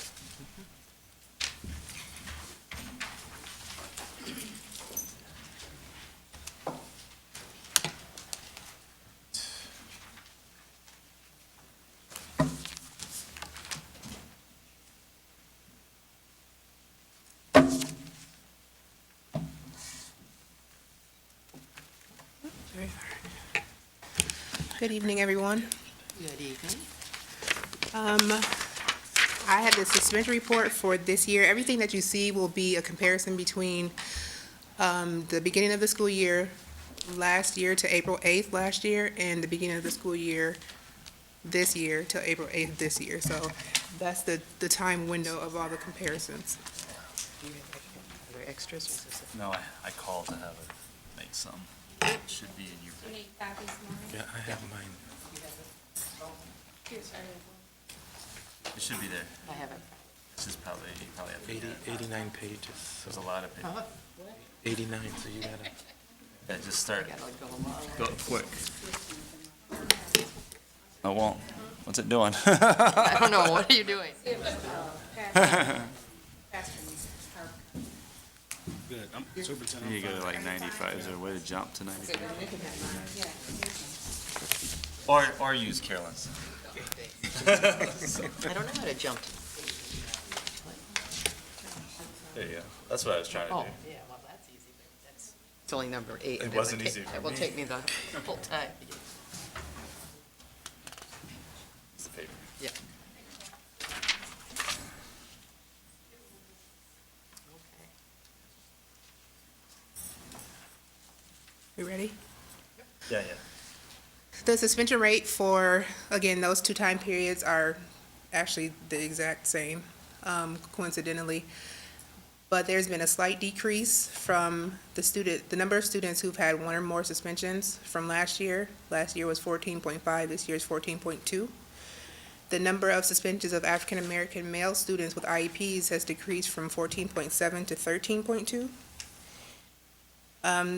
Good evening, everyone. Good evening. I have the suspension report for this year. Everything that you see will be a comparison between the beginning of the school year last year to April 8th last year, and the beginning of the school year this year to April 8th this year. So that's the time window of all the comparisons. Do you have like other extras, or is this a- No, I called to have it make some. It should be in your. Yeah, I have mine. It should be there. I haven't. This is probably have to 80, get it. 89 pages, There's a so lot of paper. 89, so you gotta. Yeah, just start, I gotta go along. go quick. I won't. What's it doing? I don't know, what are you doing? Good. I'm You superintendent. need to go to like 95. Is there a way to jump to 95? Or use Carolyn's. I don't know how to jump to. There you go. That's what I was trying to Oh, do. yeah, well, that's easy, but that's, it's only number 8. It and wasn't would easy take- for It will me. take me the whole time. It's the paper. Yeah. You ready? Yeah, yeah. The suspension rate for, again, those two time periods are actually the exact same, coincidentally. But there's been a slight decrease from the number of students who've had one or more suspensions from last year. Last year was 14.5, this year is 14.2. The number of suspensions of African-American male students with IEPs has decreased from 14.7 to 13.2.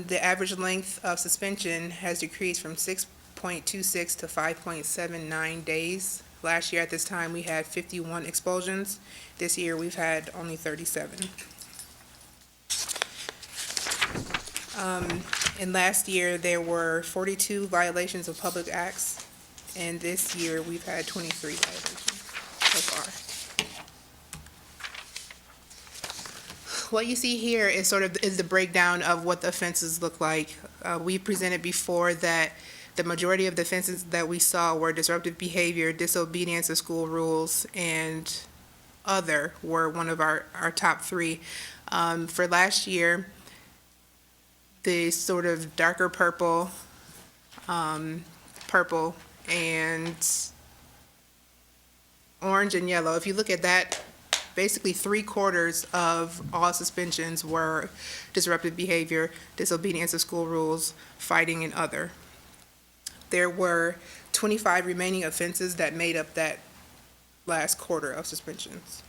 The average length of suspension has decreased from 6.26 to 5.79 days. Last year at this time, we had 51 expulsions. This year, we've had only 37. And last year, there were 42 violations of public acts, and this year, we've had 23 violations so far. What you see here is is the breakdown of what the offenses look like. We presented before that the majority of the offenses that we saw were disruptive behavior, disobedience of school rules, and other were one of our top three. For last year, the sort of darker purple, purple and orange and yellow, if you look at that, basically 3/4 of all suspensions were disruptive behavior, disobedience of school rules, fighting, and other. There were 25 remaining offenses that made up that last quarter of suspensions.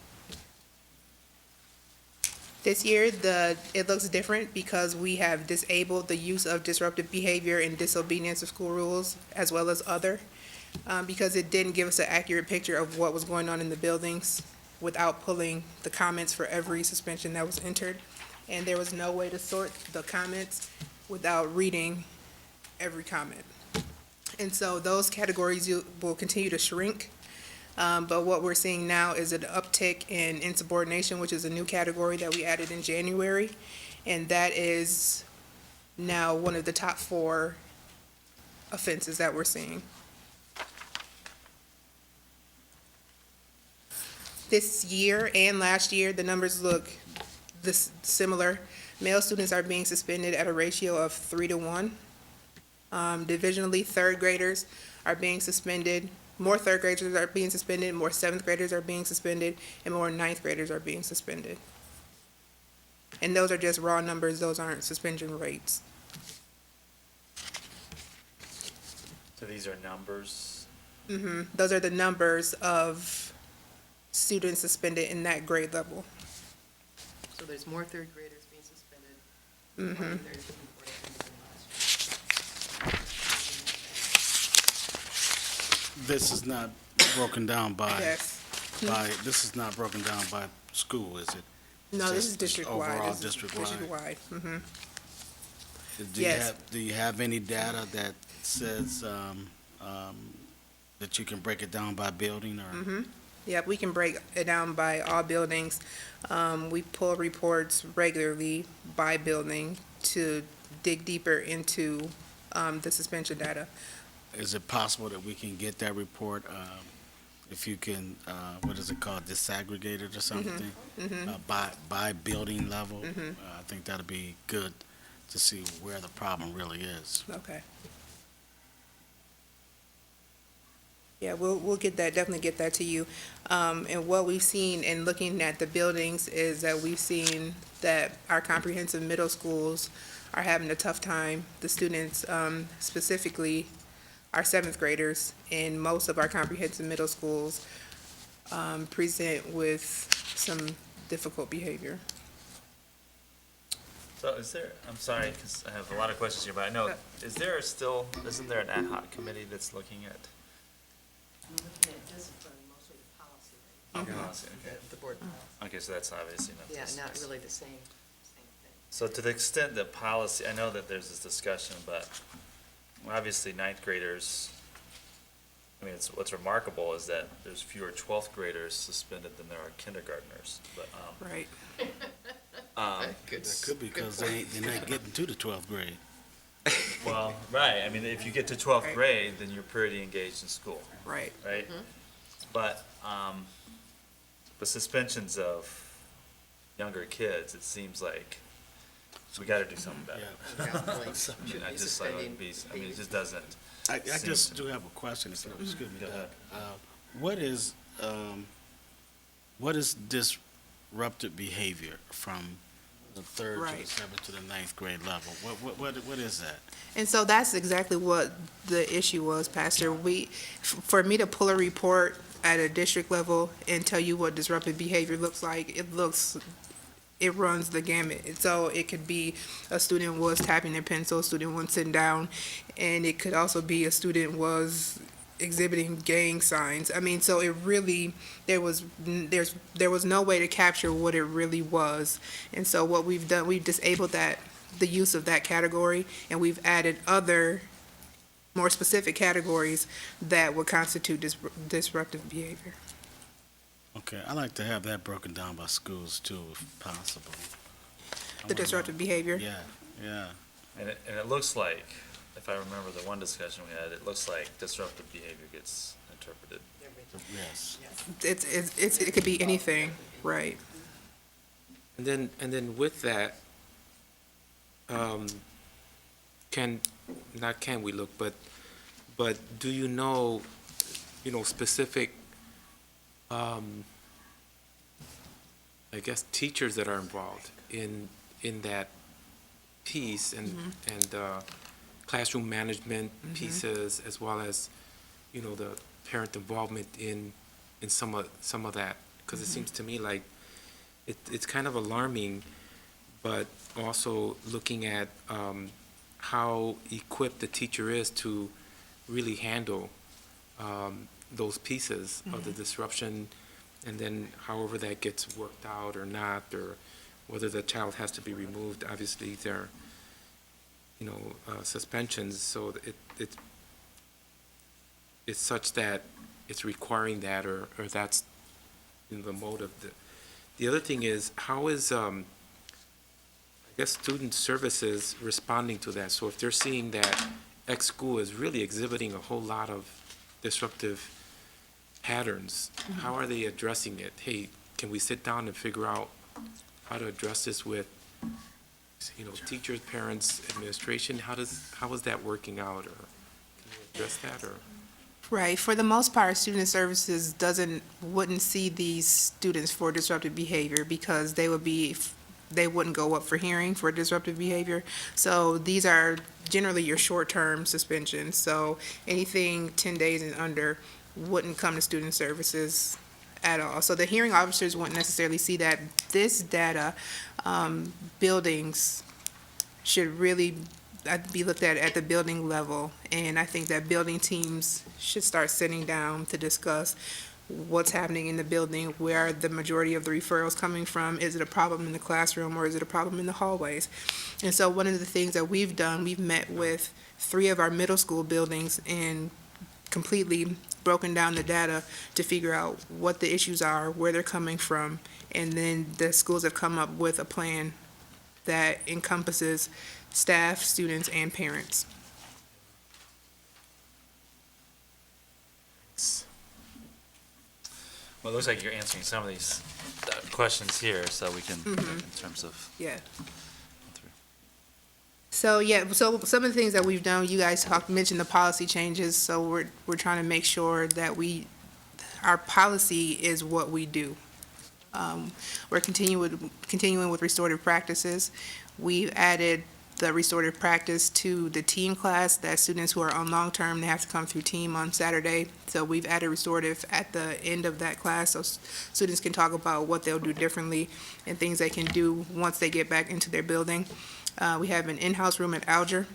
This year, it looks different because we have disabled the use of disruptive behavior and disobedience of school rules, as well as other, because it didn't give us an accurate picture of what was going on in the buildings without pulling the comments for every suspension that was entered. And there was no way to sort the comments without reading every comment. And so those categories will continue to shrink. But what we're seeing now is an uptick in insubordination, which is a new category that we added in January. And that is now one of the top 4 offenses that we're seeing. This year and last year, the numbers look similar. Male students are being suspended at a ratio of 3-to-1. Divisionally, third graders are being suspended. More third graders are being suspended, more seventh graders are being suspended, and more ninth graders are being suspended. And those are just raw numbers, those aren't suspension rates. So these are numbers? Those are the numbers of students suspended in that grade level. So there's more third graders being suspended. More third graders than last year. This is not broken down by, Yes. this is not broken down by school, is it? No, this is Just district-wide. overall This is district-wide? District-wide. Do Yes. you have any data that says, that you can break it down by building or? Yep, we can break it down by all buildings. We pull reports regularly by building to dig deeper into the suspension data. Is it possible that we can get that report, if you can, what is it called, disaggregated or something? By building level? I think that'd be good to see where the problem really is. Okay. Yeah, we'll get that, definitely get that to you. And what we've seen in looking at the buildings is that we've seen that our comprehensive middle schools are having a tough time. The students, specifically our seventh graders in most of our comprehensive middle schools, present with some difficult behavior. So is there, I'm sorry, because I have a lot of questions here, but I know, isn't there an ad hoc committee that's looking at? Looking at discipline, mostly the policy. Policy, okay. The board policy. Okay, so that's obviously not. Yeah, this- not really the same thing. So to the extent that policy, I know that there's this discussion, but obviously ninth graders, I mean, what's remarkable is that there's fewer 12th graders suspended than there are kindergartners, but, Right. That could be because they're not getting to the 12th grade. well, right, I mean, if you get to 12th Right. grade, then you're pretty engaged in school, Right. right? But suspensions of younger kids, it seems like We gotta do something better. Definitely. I Should mean, be suspending it just doesn't. I Seems just to- do have a question. Excuse me. Go ahead. What is disruptive behavior from the third to the Right. seventh to the ninth grade level? What is that? And so that's exactly what the issue was, Pastor. For me to pull a report at a district level and tell you what disruptive behavior looks like, it runs the gamut. So it could be a student was tapping their pencil, a student was sitting down, and it could also be a student was exhibiting gang signs. I mean, so it really, there was no way to capture what it really was. And so what we've done, we've disabled the use of that category, and we've added other more specific categories that would constitute disruptive behavior. Okay, I'd like to have that broken down by schools too, if possible. The disruptive behavior. Yeah. And it looks like, if I remember the one discussion we had, it looks like disruptive behavior gets interpreted. Yes. It could be anything, right? And then with that, can we look, but do you know, specific, I guess, teachers that are involved in that piece and classroom management pieces, as well as, the parent involvement in some of that? Because it seems to me like it's kind of alarming, but also looking at how equipped the teacher is to really handle those pieces of the disruption, and then however that gets worked out or not, or whether the child has to be removed. Obviously, there are, suspensions, so it's such that it's requiring that, or that's the motive. The other thing is, how is, I guess, student services responding to that? So if they're seeing that X school is really exhibiting a whole lot of disruptive patterns, how are they addressing it? Hey, can we sit down and figure out how to address this with, teachers, parents, administration? How is that working out, or can you address that, or? Right. For the most part, student services wouldn't see these students for disruptive behavior because they wouldn't go up for hearing for disruptive behavior. So these are generally your short-term suspensions. So anything 10 days and under wouldn't come to student services at all. So the hearing officers wouldn't necessarily see that. This data, buildings should really be looked at the building level. And I think that building teams should start sitting down to discuss what's happening in the building, where are the majority of the referrals coming from? Is it a problem in the classroom, or is it a problem in the hallways? And so one of the things that we've done, we've met with 3 of our middle school buildings and completely broken down the data to figure out what the issues are, where they're coming from, and then the schools have come up with a plan that encompasses staff, students, and parents. Well, it looks like you're answering some of these questions here, so we can, in terms of. Yeah. through. So some of the things that we've done, you guys mentioned the policy changes, so we're trying to make sure that our policy is what we do. We're continuing with restorative practices. We've added the restorative practice to the team class, that students who are on long-term, they have to come through team on Saturday. So we've added restorative at the end of that class, so students can talk about what they'll do differently and things they can do once they get back into their building. We have an in-house room at Alger.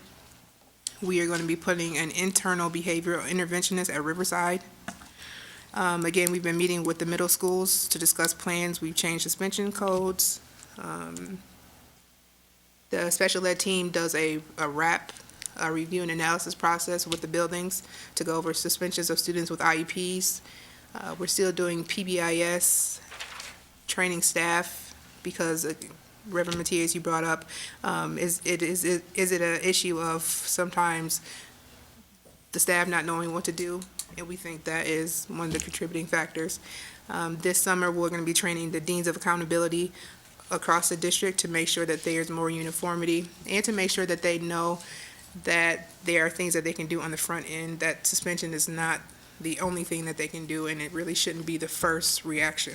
We are going to be putting an internal behavioral interventionist at Riverside. Again, we've been meeting with the middle schools to discuss plans. We've changed suspension codes. The special ed team does a RAP, a review and analysis process with the buildings to go over suspensions of students with IEPs. We're still doing PBIS, training staff, because Reverend Matias, you brought up, is it an issue of sometimes the staff not knowing what to do? And we think that is one of the contributing factors. This summer, we're going to be training the deans of accountability across the district to make sure that there's more uniformity and to make sure that they know that there are things that they can do on the front end, that suspension is not the only thing that they can do, and it really shouldn't be the first reaction.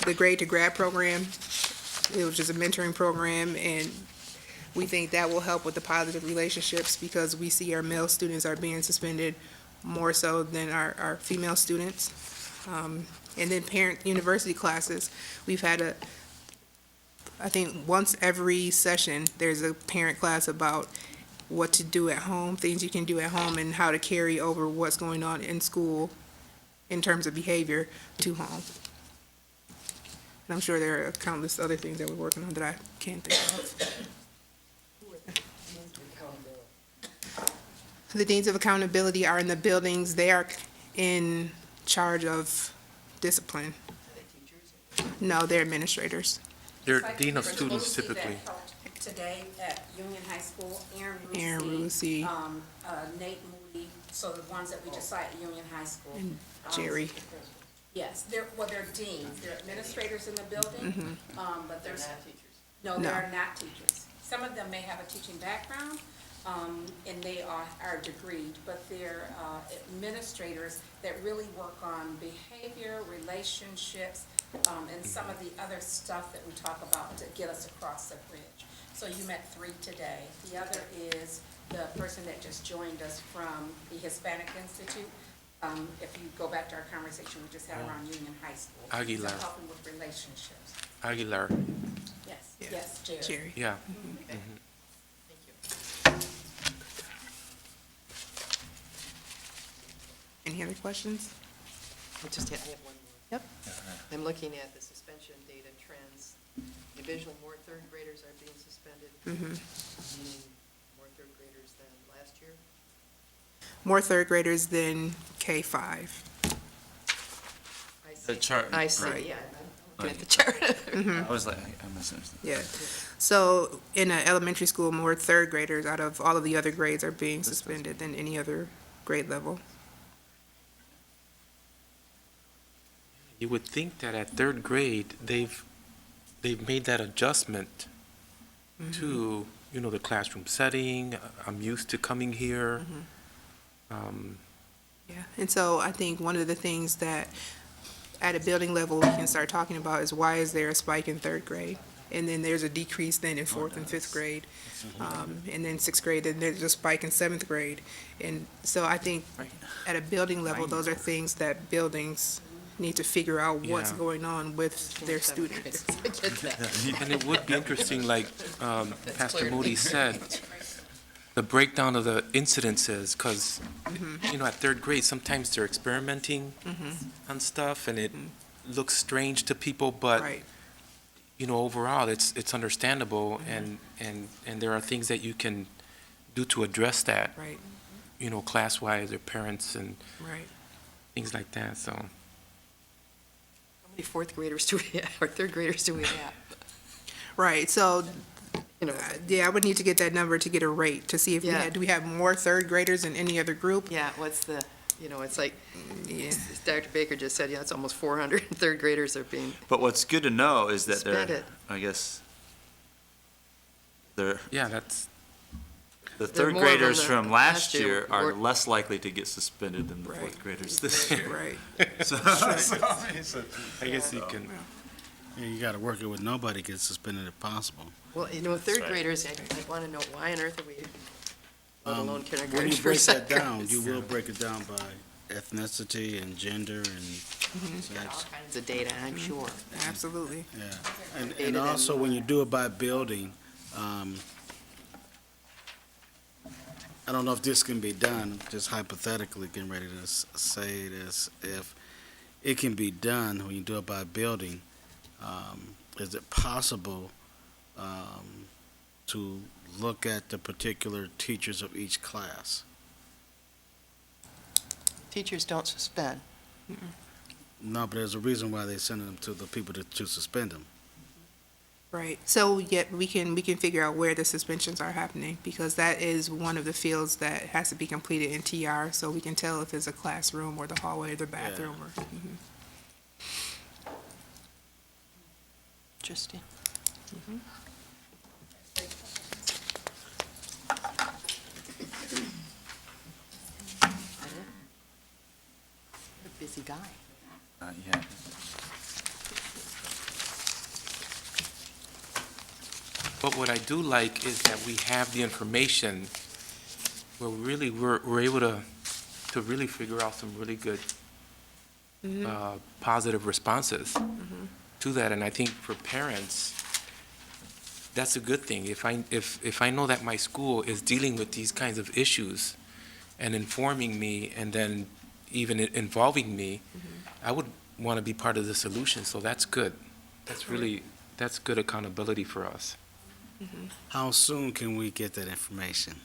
The Grade to Grad program, it was just a mentoring program, and we think that will help with the positive relationships because we see our male students are being suspended more so than our female students. And then parent university classes, we've had I think once every session, there's a parent class about what to do at home, things you can do at home, and how to carry over what's going on in school in terms of behavior to home. And I'm sure there are countless other things that we're working on that I can't think of. The deans of accountability are in the buildings. They are in charge of discipline. No, they're administrators. They're dean of students Lucy that typically. helped today at Union High School, Aaron Rusi. Nate Moody, so the ones that we just saw at Union High School. And Jerry. Yes, they're deans, they're administrators in the building, but there's. No, they No. are not teachers. Some of them may have a teaching background, and they are degreed, but they're administrators that really work on behavior, relationships, and some of the other stuff that we talk about to get us across the bridge. So you met 3 today. The other is the person that just joined us from the Hispanic Institute. If you go back to our conversation we just had around Union High School. Aguilar. So helping with relationships. Aguilar, Yes, Yeah. yes, Jerry. Jerry. yeah. Any other questions? I have one more. Yep. I'm looking at the suspension data trends. Individually, more third graders are being suspended, meaning more third graders than last year. More third graders than K-5. I The see. chart. I see, Right. yeah. I'm looking at the chart. I was like, I misunderstood. Yeah. So in an elementary school, more third graders out of all of the other grades are being suspended than any other grade level. You would think that at third grade, they've made that adjustment to, the classroom setting. I'm used to coming here. Yeah, and so I think one of the things that at a building level we can start talking about is why is there a spike in third grade? And then there's a decrease then in fourth and fifth grade. And then sixth grade, then there's a spike in seventh grade. And so I think at a building level, those are things that buildings need to figure out what's Yeah. going on with their students. I get that. And it would be interesting, like Pastor clear to Moody me. said, the breakdown of the incidences, because, at third grade, sometimes they're experimenting on stuff, and it looks strange to people, but, Right, overall, it's understandable, and there are things that you can do to address that, right, class-wise, or parents and right. things like that, so. How many fourth graders do we have, or third graders do we have? Right, so, You know, yeah, I would need to get that number to get a rate, to see if Yeah. do we have more third graders than any other group? yeah, what's the, it's like, Yeah, as Dr. Baker just said, it's almost 400 third graders are being But what's good to know is that suspended. I guess, the Yeah, that's, third more of them graders than from last last year year are were- less likely to get suspended than the Right. fourth graders this year. right. So- I guess you can, Yeah, you gotta work it with nobody gets suspended if possible. Well, third right. graders, I want to know, why on earth are we, let alone When kindergarten, you break that first down, you will break it down by ethnicity and gender and Got all sex. kinds of data, I'm sure. Absolutely. Yeah, and Data than also when you do it by building, I don't know if this can be done, just hypothetically getting ready to say this, if it can be done when you do it by building, is it possible to look at the particular teachers of each class? Teachers don't suspend. No, but there's a reason why they send them to the people to suspend them. Right, so yet we can figure out where the suspensions are happening, because that is one of the fields that has to be completed in TR, so we can tell if it's a classroom or the hallway or the bathroom or. Interesting. A busy guy. Yeah. But what I do like is that we have the information where we're able to really figure out some really good positive responses to that. And I think for parents, that's a good thing. If I know that my school is dealing with these kinds of issues and informing me and then even involving me, I would want to be part of the solution. So that's good. That's good accountability for us. How soon can we get that information?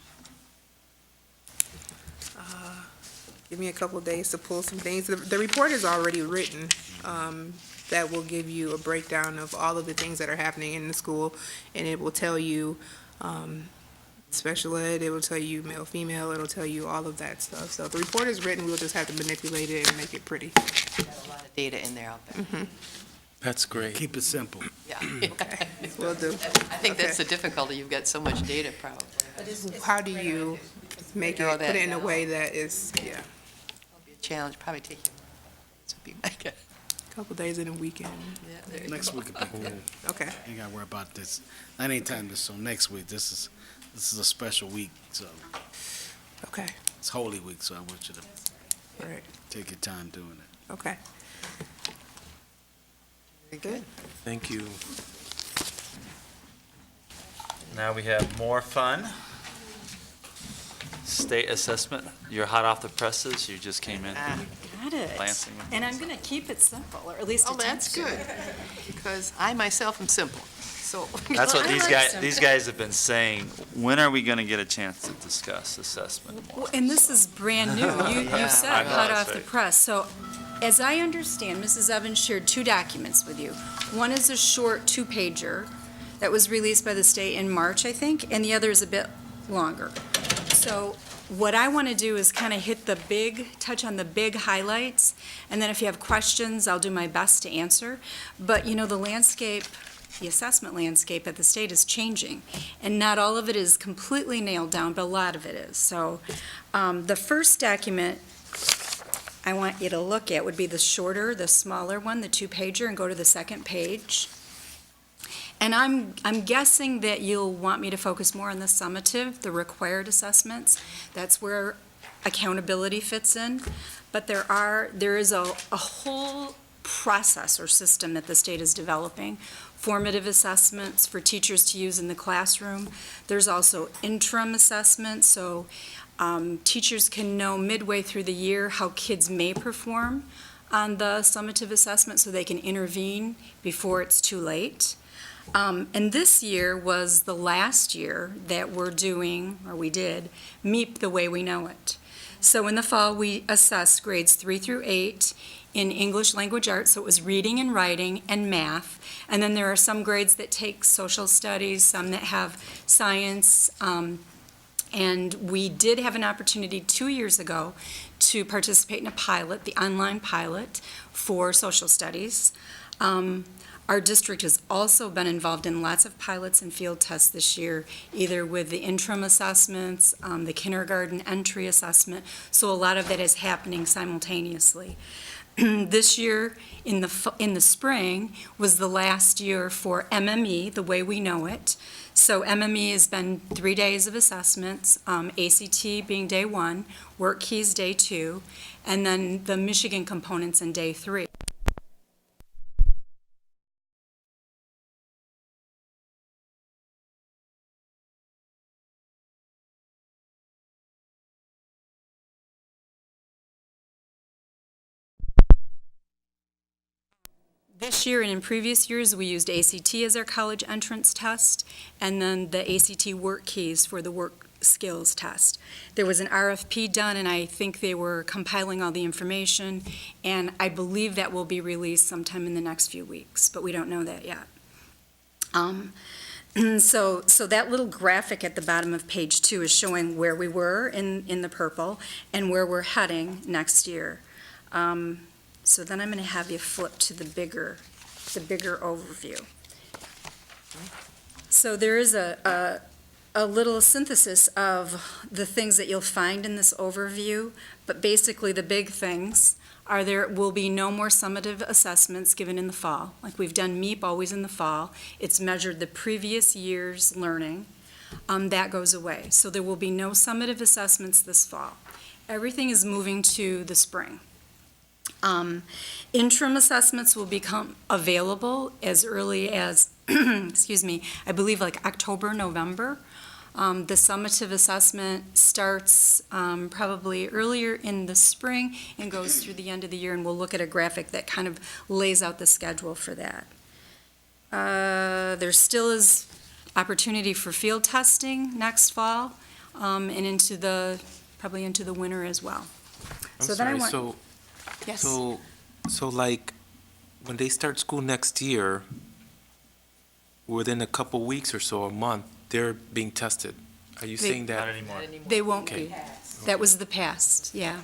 Give me a couple of days to pull some things. The report is already written. That will give you a breakdown of all of the things that are happening in the school, and it will tell you special ed, it will tell you male, female, it'll tell you all of that stuff. So the report is written, we'll just have to manipulate it and make it pretty. Got a lot of data in there, I'll bet. That's great. Keep it simple. Yeah. Okay, will do. I think that's the difficulty. You've got so much data, probably. How do you make it, Narrow put that it in a down. way that is, It'll be a challenge, probably take you, this would be my guess. a couple days in a weekend. Yeah, there you Next go. week, will be good. Okay, You ain't gotta worry about this. Not anytime this, so next week, this is a special week, so okay, it's Holy Week, so I want you to all right, take your time doing it. okay. Very good. Thank you. Now we have more fun. State assessment. You're hot off the presses. You just came in Got it. glancing. with And us. I'm going to keep it simple, or at least Oh, attempt that's to. good, because I myself am simple, so. That's what I these like guys, some- these guys have been saying. When are we going to get a chance to discuss assessment more? Well, and this is brand new. You Yeah, said I know, hot that's off the right. press. So as I understand, Mrs. Evans shared two documents with you. One is a short two-pager that was released by the state in March, I think, and the other is a bit longer. So what I want to do is kind of touch on the big highlights, and then if you have questions, I'll do my best to answer. But, you know, the assessment landscape at the state is changing, and not all of it is completely nailed down, but a lot of it is. So the first document I want you to look at would be the shorter, the smaller one, the two-pager, and go to the second page. And I'm guessing that you'll want me to focus more on the summative, the required assessments. That's where accountability fits in. But there is a whole process or system that the state is developing. Formative assessments for teachers to use in the classroom. There's also interim assessments, so teachers can know midway through the year how kids may perform on the summative assessment so they can intervene before it's too late. And this year was the last year that we did, MEP the way we know it. So in the fall, we assessed grades 3 through 8 in English language arts, so it was reading and writing and math. And then there are some grades that take social studies, some that have science. And we did have an opportunity 2 years ago to participate in a pilot, the online pilot for social studies. Our district has also been involved in lots of pilots and field tests this year, either with the interim assessments, the kindergarten entry assessment, so a lot of that is happening simultaneously. This year, in the spring, was the last year for MME, the way we know it. So MME has been 3 days of assessments, ACT being day 1, work keys day 2, and then the Michigan components in day 3. This year and in previous years, we used ACT as our college entrance test, and then the ACT work keys for the work skills test. There was an RFP done, and I think they were compiling all the information, and I believe that will be released sometime in the next few weeks, but we don't know that yet. So that little graphic at the bottom of page 2 is showing where we were in the purple and where we're heading next year. So then I'm going to have you flip to the bigger overview. So there is a little synthesis of the things that you'll find in this overview, but basically the big things are there will be no more summative assessments given in the fall. Like we've done MEP always in the fall. It's measured the previous year's learning. That goes away. So there will be no summative assessments this fall. Everything is moving to the spring. Interim assessments will become available as early as, excuse me, I believe like October, November. The summative assessment starts probably earlier in the spring and goes through the end of the year, and we'll look at a graphic that kind of lays out the schedule for that. There still is opportunity for field testing next fall, and probably into the winter as well. I'm So then I sorry, want- Yes. So like, when they start school next year, within a couple weeks or so, a month, they're being tested. Are you They- saying Not that? anymore. Not anymore. They won't Okay. be. That was the past, yeah.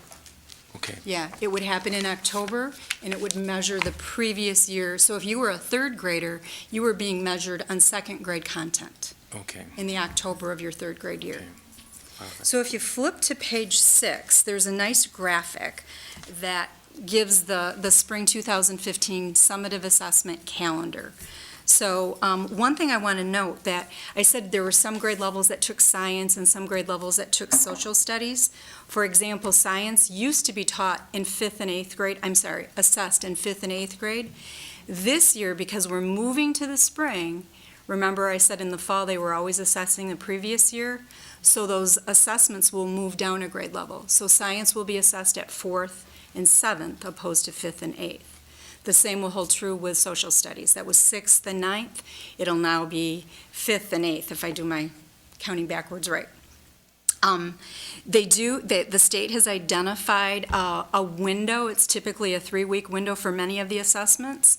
Okay. Yeah, it would happen in October, and it would measure the previous year. So if you were a third grader, you were being measured on second grade content Okay. in the October of your third grade year. Okay. Perfect. So if you flip to page 6, there's a nice graphic that gives the spring 2015 summative assessment calendar. So one thing I want to note that I said there were some grade levels that took science and some grade levels that took social studies. For example, science used to be taught in 5th and 8th grade, assessed in 5th and 8th grade. This year, because we're moving to the spring, remember I said in the fall they were always assessing the previous year, so those assessments will move down a grade level. So science will be assessed at 4th and 7th opposed to 5th and 8th. The same will hold true with social studies. That was 6th and 9th. It'll now be 5th and 8th, if I do my counting backwards right. The state has identified a window. It's typically a 3-week window for many of the assessments.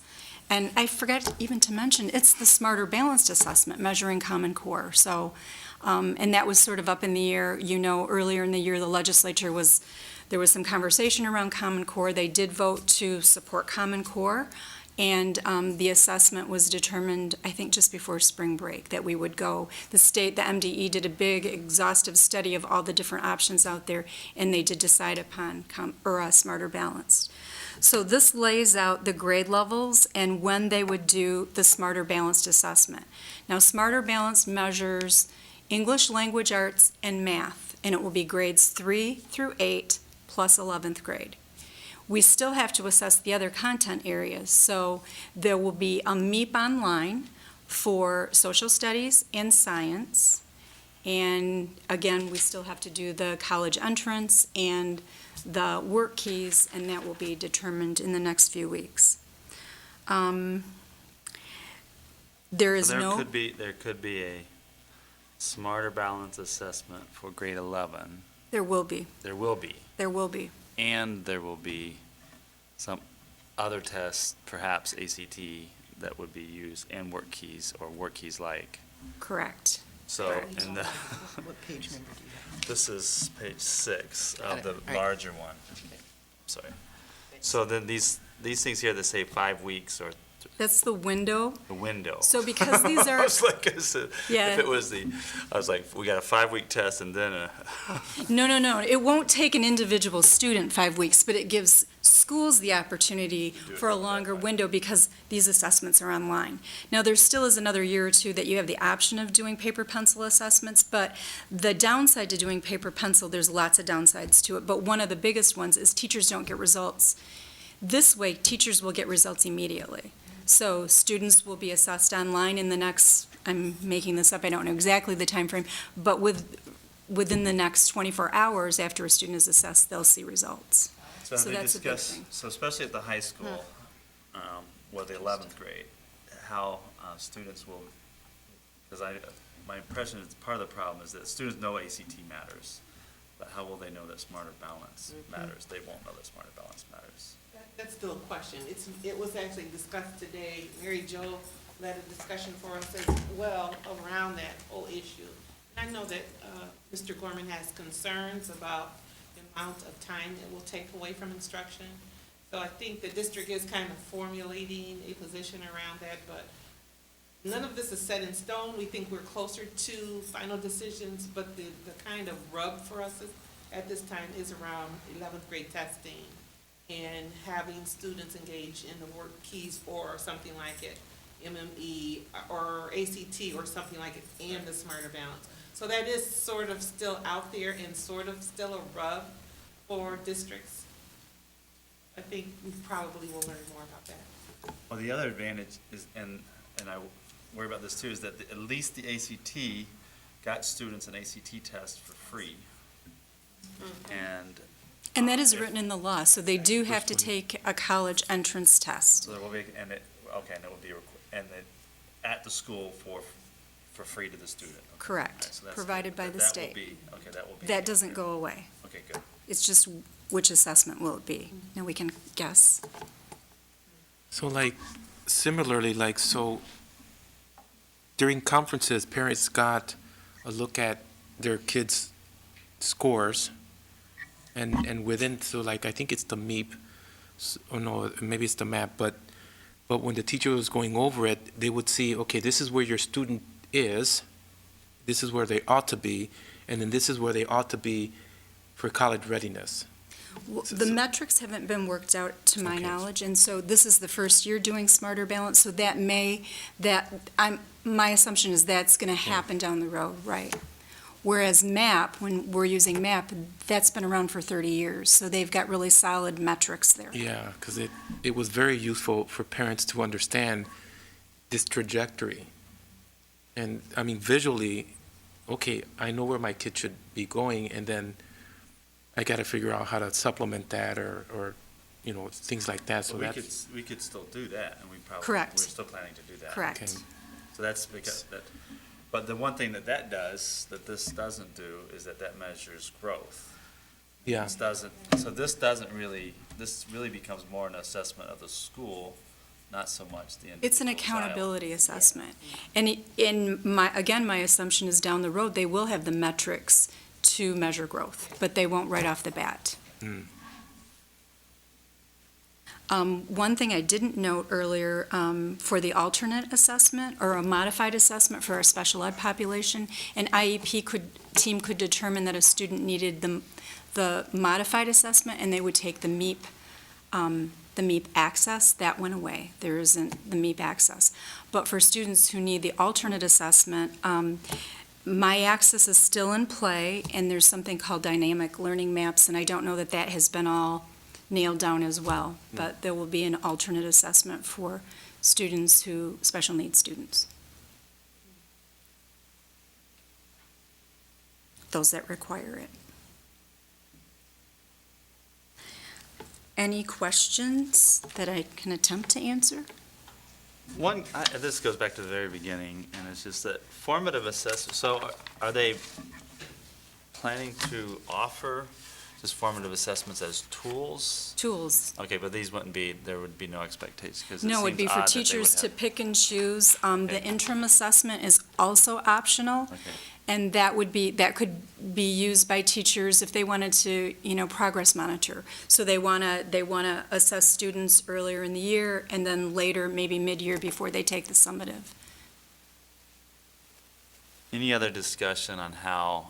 And I forgot even to mention, it's the Smarter Balanced Assessment, measuring Common Core. So, and that was sort of up in the air. You know, earlier in the year, the legislature there was some conversation around Common Core. They did vote to support Common Core, and the assessment was determined, I think, just before spring break, that we would go. The state, the MDE, did a big exhaustive study of all the different options out there, and they did decide upon Smarter Balanced. So this lays out the grade levels and when they would do the Smarter Balanced assessment. Now, Smarter Balanced measures English, language arts, and math, and it will be grades 3 through 8 plus 11th grade. We still have to assess the other content areas, so there will be a MEP online for social studies and science, and again, we still have to do the college entrance and the work keys, and that will be determined in the next few weeks. There is So no... there could be a Smarter Balance assessment for grade 11. There will be. There will be. There will be. And there will be some other tests, perhaps ACT, that would be used, and work keys or work keys like. Correct. So, in the, What page number do you have? this is page 6 Got of it. the All right. larger one. Sorry. So then these things here that say 5 weeks or That's the window. the window. So because these I are... was like, Yeah. if it was I was like, we got a 5-week test and then a. No. It won't take an individual student 5 weeks, but it gives schools the opportunity Do it for a for that longer time. window because these assessments are online. Now, there still is another year or two that you have the option of doing paper pencil assessments, but the downside to doing paper pencil, there's lots of downsides to it, but one of the biggest ones is teachers don't get results. This way, teachers will get results immediately. So students will be assessed online in the next, I'm making this up, I don't know exactly the time frame, but within the next 24 hours after a student is assessed, they'll see results. So So they that's a big discuss, thing. so especially at the high school, with the 11th grade, how students will, because my impression is part of the problem is that students know ACT matters, but how will they know that Smarter Balance matters? They won't know that Smarter Balance matters. That's still a question. It was actually discussed today. Mary Jo led a discussion for us as well around that whole issue. And I know that Mr. Gorman has concerns about the amount of time it will take away from instruction. So I think the district is kind of formulating a position around that, but none of this is set in stone. We think we're closer to final decisions, but the kind of rub for us at this time is around 11th grade testing and having students engage in the work keys or something like it, MME or ACT or something like it, and the Smarter Balance. So that is sort of still out there and sort of still a rub for districts. I think we probably will learn more about that. Well, the other advantage is, and I worry about this too, is that at least the ACT got students an ACT test for free. And that is if- written in the law, so they do have to take a college entrance test. So there will be, and it will be, at the school for free to the student. Okay. Correct. All right, so that's Provided good. by That the will state. be- Okay, that will be. That doesn't go away. Okay, good. It's just which assessment will it be? Now we can guess. So like, similarly, like, so during conferences, parents got a look at their kids' scores, and within, so like, I think it's the MEP, or no, maybe it's the MAP, but when the teacher was going over it, they would see, okay, this is where your student is, this is where they ought to be, and then this is where they ought to be for college readiness. Well, the metrics haven't been worked out to my Okay. knowledge, and so this is the first year doing Smarter Balance, so my assumption is that's gonna happen down the road, right? Whereas MAP, when we're using MAP, that's been around for 30 years, so they've got really solid metrics there. Yeah, because it was very useful for parents to understand this trajectory. And, I mean, visually, okay, I know where my kid should be going, and then I got to figure out how to supplement that or, you know, things like that, so So that's, we could still do that, and we probably. Correct. We're still planning to do that. Correct. okay. So that's because but the one thing that does, that this doesn't do, is that measures growth. Yeah, This really becomes more an assessment of the school, not so much the individual It's an child. accountability assessment. And my assumption is down the road, they will have the metrics to measure growth, but they won't right off the bat. Mm. One thing I didn't note earlier, for the alternate assessment or a modified assessment for our special ed population, an IEP team could determine that a student needed the modified assessment, and they would take the MEP access. That went away. There isn't the MEP access. But for students who need the alternate assessment, my access is still in play, and there's something called dynamic learning maps, and I don't know that has been all nailed down as well, but there will be an alternate assessment for students special needs students. Those that require it. Any questions that I can attempt to answer? This goes back to the very beginning, and it's just that formative assessment, so are they planning to offer just formative assessments as tools? Tools. Okay, but there would be no expectation, because No, it would be for teachers to pick and choose. The Okay. interim assessment is also optional. Okay, And that could be used by teachers if they wanted to, progress monitor. So they want to assess students earlier in the year and then later, maybe mid-year before they take the summative. any other discussion on how,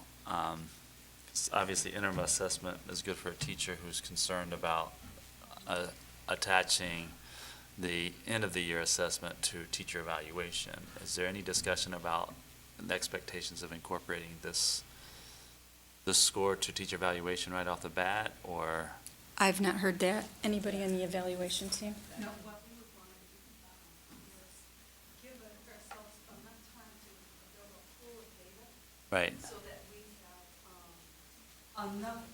obviously interim assessment is good for a teacher who's concerned about attaching the end of the year assessment to teacher evaluation. Is there any discussion about the expectations of incorporating this score to teacher evaluation right off the bat, or? I've not heard that. Anybody on the evaluation team? No, what we would want to do is give ourselves enough time to build a pool of data Right, so that we have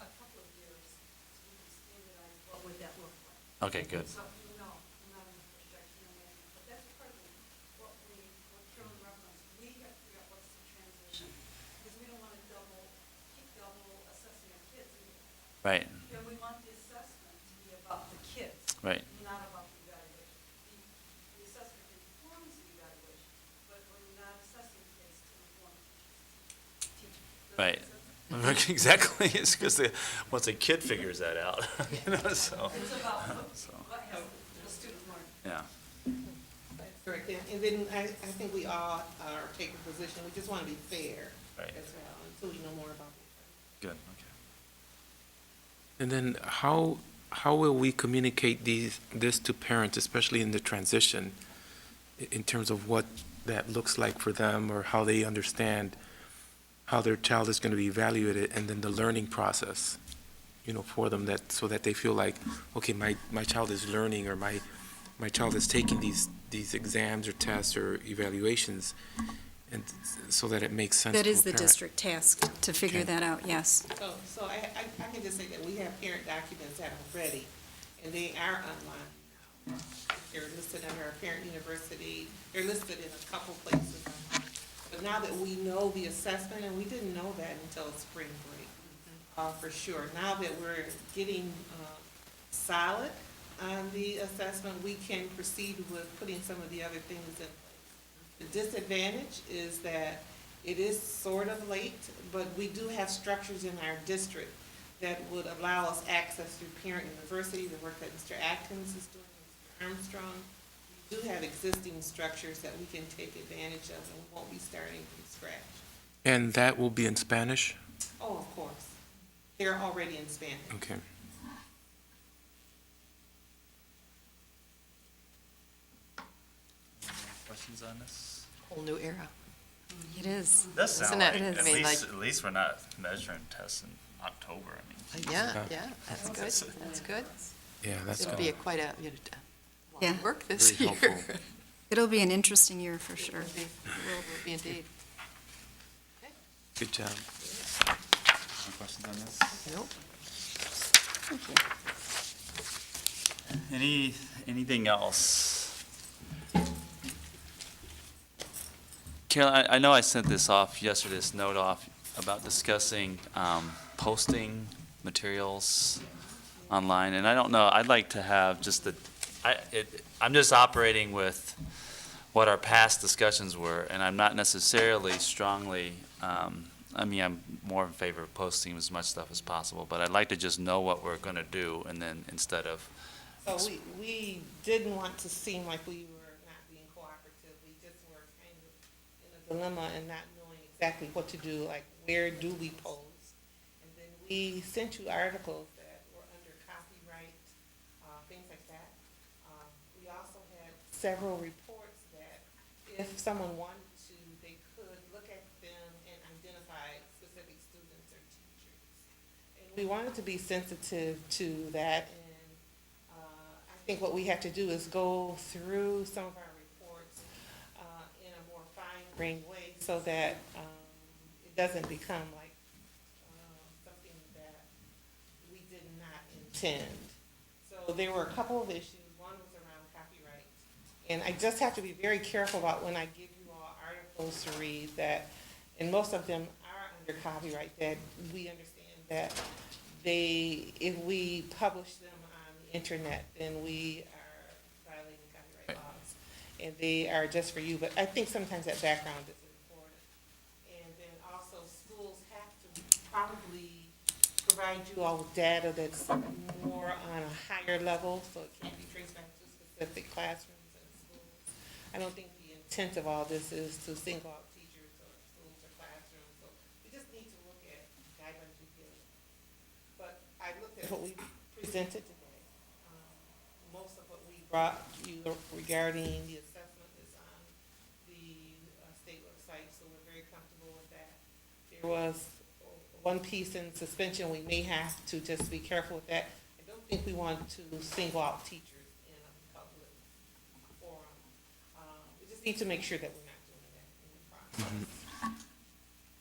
a couple of years to really standardize what would that look like. okay, good. So, no, not in the projection or anything, but that's part of what Carolyn referenced. We have to figure out what's the transition, because we don't want to keep double assessing our kids either. Right, And we want the assessment to be about the kids. right. Not about the evaluation. The assessment informs the evaluation, but we're not assessing kids to inform teachers. Right. Exactly, it's because once a kid figures that out, so. It's about So, what has the student learned. yeah. Correct, and then I think we all are taking a position, we just want to be fair Right. as well, until we know more about it. Good, okay. And then how will we communicate this to parents, especially in the transition, in terms of what that looks like for them, or how they understand how their child is going to be evaluated, and then the learning process, for them, so that they feel like, okay, my child is learning, or my child is taking these exams or tests or evaluations, and so that it makes sense to a That is the parent. district task, to figure Okay. that out, yes. So I can just say that we have parent documents that are ready, and they are online now. They're listed under our parent university, they're listed in a couple places online. But now that we know the assessment, and we didn't know that until spring break, for sure. Now that we're getting solid on the assessment, we can proceed with putting some of the other things in place. The disadvantage is that it is sort of late, but we do have structures in our district that would allow us access through Parent University, the work that Mr. Atkins is doing, Mr. Armstrong. We do have existing structures that we can take advantage of, and we won't be starting from scratch. And that will be in Spanish? Oh, of course. They're already in Spanish. Okay. Questions on this? Whole new era. It is. Does sound Isn't it? like, It is. at I mean, at least we're not measuring tests in October, I mean. Yeah, that's good, that's good. Yeah, that's It'll good. be quite a lot Yeah. of work this Very year. helpful. It'll be an interesting year for sure. It will be indeed. Good job. Any questions on this? Nope. Thank you. Anything else? Carol, I know I sent this off yesterday, this note off about discussing posting materials online, and I don't know, I'd like to have just I'm just operating with what our past discussions were, and I'm not necessarily strongly, I'm more in favor of posting as much stuff as possible, but I'd like to just know what we're gonna do, and then instead of, So we didn't want to seem like we were not being cooperative. We just were kind of in a dilemma and not knowing exactly what to do, like where do we post? And then we sent you articles that were under copyright, things like that. We also had several reports that if someone wanted to, they could look at them and identify specific students or teachers. And we wanted to be sensitive to that, and I think what we have to do is go through some of our reports in a more fine-grained way so that it doesn't become like something that we did not intend. So there were a couple of issues. One was around copyright. And I just have to be very careful about when I give you all articles to read that, and most of them are under copyright, that we understand that if we publish them on the internet, then we are violating copyright laws. And they are just for you, but I think sometimes that background is important. And then also schools have to probably provide you all with data that's more on a higher level, so it can be traced back to specific classrooms and schools. I don't think the intent of all this is to single out teachers or schools or classrooms, so we just need to look at guidelines we give. But I looked at what we presented today. Most of what we brought you regarding the assessment is on the state website, so we're very comfortable with that. There was one piece in suspension, we may have to just be careful with that. I don't think we want to single out teachers in a public forum. We just need to make sure that we're not doing that in the process.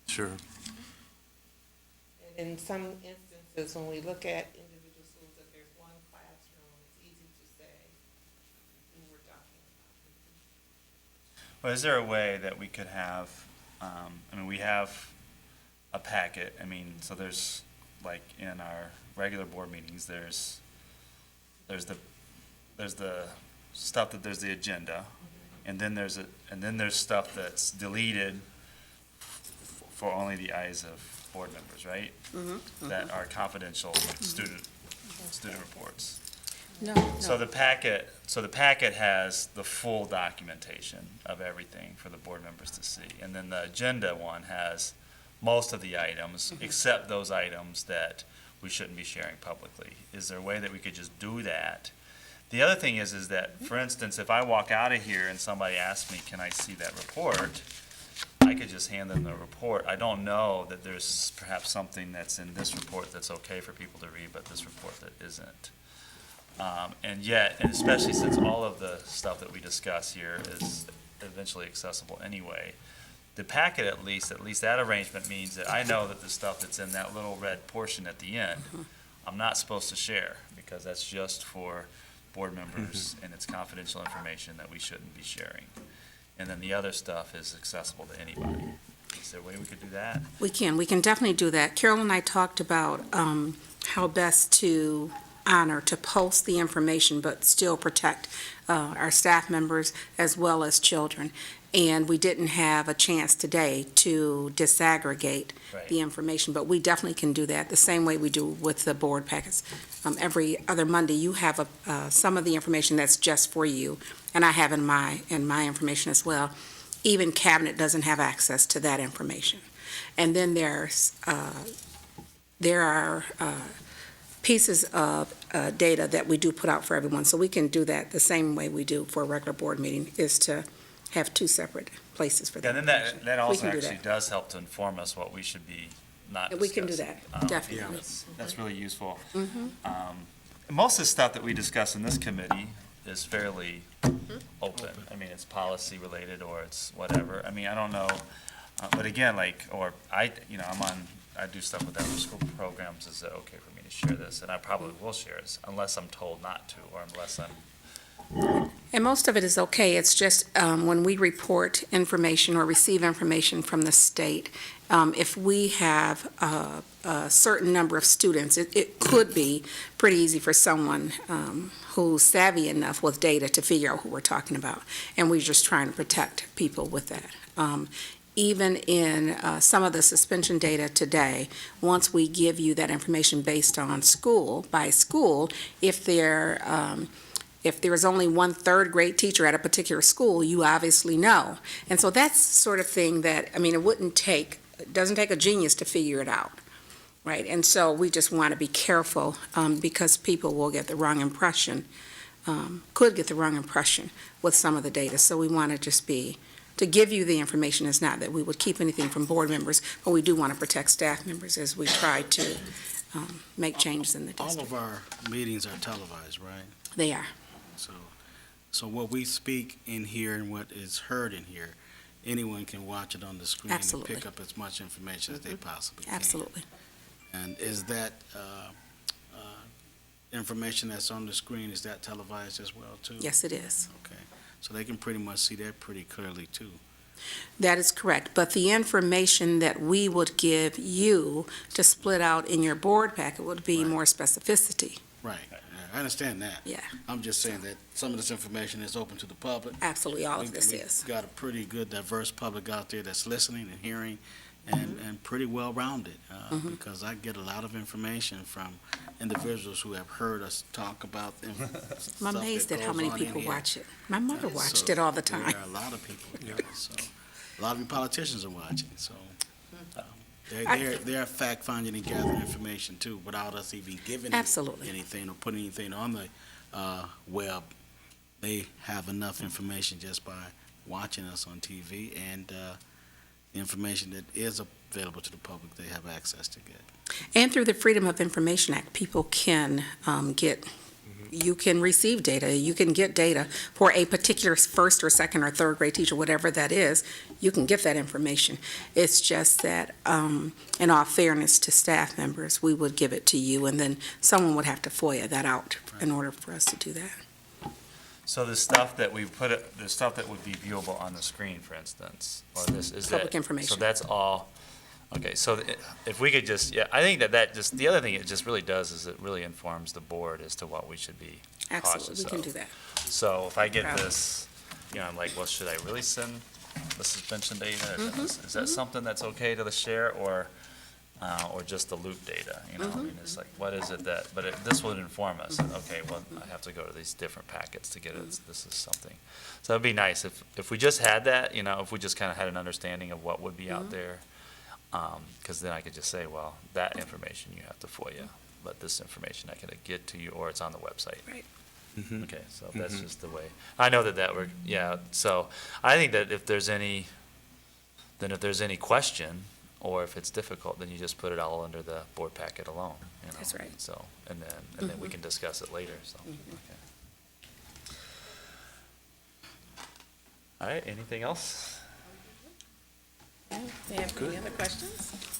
Sure. And in some instances, when we look at individual schools, if there's one classroom, it's easy to say who we're talking about. well, is there a way that we could have, we have a packet, so there's, like, in our regular board meetings, there's the stuff there's the agenda, and then there's stuff that's deleted for only the eyes of board members, right? That are confidential student reports. So the packet has the full documentation of everything for the board members to see. And then the agenda one has most of the items, except those items that we shouldn't be sharing publicly. Is there a way that we could just do that? The other thing is that, for instance, if I walk out of here and somebody asks me, can I see that report? I could just hand them the report. I don't know that there's perhaps something that's in this report that's okay for people to read, but this report that isn't. And yet, and especially since all of the stuff that we discuss here is eventually accessible anyway, the packet at least that arrangement means that I know that the stuff that's in that little red portion at the end, I'm not supposed to share, because that's just for board members and it's confidential information that we shouldn't be sharing. And then the other stuff is accessible to anybody. Is there a way we could do that? We can definitely do that. Carol and I talked about how best to honor, to post the information, but still protect our staff members as well as children. And we didn't have a chance today to disaggregate the information, but we definitely can do that the same way we do with the board packets. Every other Monday, you have some of the information that's just for you, and I have in my information as well. Even Cabinet doesn't have access to that information. And then there are pieces of data that we do put out for everyone, so we can do that the same way we do for a regular board meeting, is to have two separate places for that. And then that also do actually that. does help to inform us what we should be not discussing. We can do that, definitely. That's really useful. Most of the stuff that we discuss in this committee is fairly open. I mean, it's policy related or it's whatever. I mean, I don't know, but again, I do stuff with other school programs. Is it okay for me to share this? And I probably will share this unless I'm told not to, or unless I'm. And most of it is okay. It's just when we report information or receive information from the state, if we have a certain number of students, it could be pretty easy for someone who's savvy enough with data to figure out who we're talking about. And we're just trying to protect people with that. Even in some of the suspension data today, once we give you that information based on by school, if there is only one third grade teacher at a particular school, you obviously know. And so that's the sort of thing that, it doesn't take a genius to figure it out, right? And so we just want to be careful because people will get the wrong impression, could get the wrong impression with some of the data. So we want to just to give you the information. Is not that we would keep anything from board members, but we do want to protect staff members as we try to make changes in the district. All of our meetings are televised, right? They are. So what we speak in here and what is heard in here, anyone can watch it on the screen Absolutely. and pick up as much information as they possibly can. Absolutely. And is that information that's on the screen, is that televised as well, too? Yes, it is. Okay. So they can pretty much see that pretty clearly, too. That is correct, but the information that we would give you to split out in your board packet would be more specificity. Right. I understand that. Yeah. I'm just saying that some of this information is open to the public. Absolutely, all of this We've is. got a pretty good, diverse public out there that's listening and hearing, and pretty well-rounded, because I get a lot of information from individuals who have heard us talk about I'm amazed at how many people watch it. My mother watched it all the time. There are a lot of people, so, a lot of you politicians are watching, so. They're fact-finding and gathering information, too, without us even giving Absolutely. anything or putting anything on the web. They have enough information just by watching us on TV, and the information that is available to the public, they have access to get. And through the Freedom of Information Act, people can you can receive data, you can get data for a particular first or second or third grade teacher, whatever that is, you can get that information. It's just that, in all fairness to staff members, we would give it to you, and then someone would have to FOIA that out in order for us to do that. So the stuff that we the stuff that would be viewable on the screen, for instance, or this, is Public that, information. so that's all, okay, so if we could just, I think that just, the other thing it just really does is it really informs the board as to what we should be cautious of. Absolutely, we can do that. So if I get this, I'm like, well, should I really send the suspension data? Is that something that's okay to share, or or just the loop data, you know? I mean, it's like, what is it that, but this would inform us, okay, well, I have to go to these different packets to get it, this is something. So it'd be nice if we just had that, you know, if we just kind of had an understanding of what would be out there. Because then I could just say, well, that information you have to FOIA, but this information I can get to you, or it's on the website. Right. Okay, so that's just the way. I know that worked, yeah, so I think that if there's any question, or if it's difficult, then you just put it all under the board packet alone, you know? That's right. So, and then we can discuss it later, so, okay. All right, anything else? They have any other questions?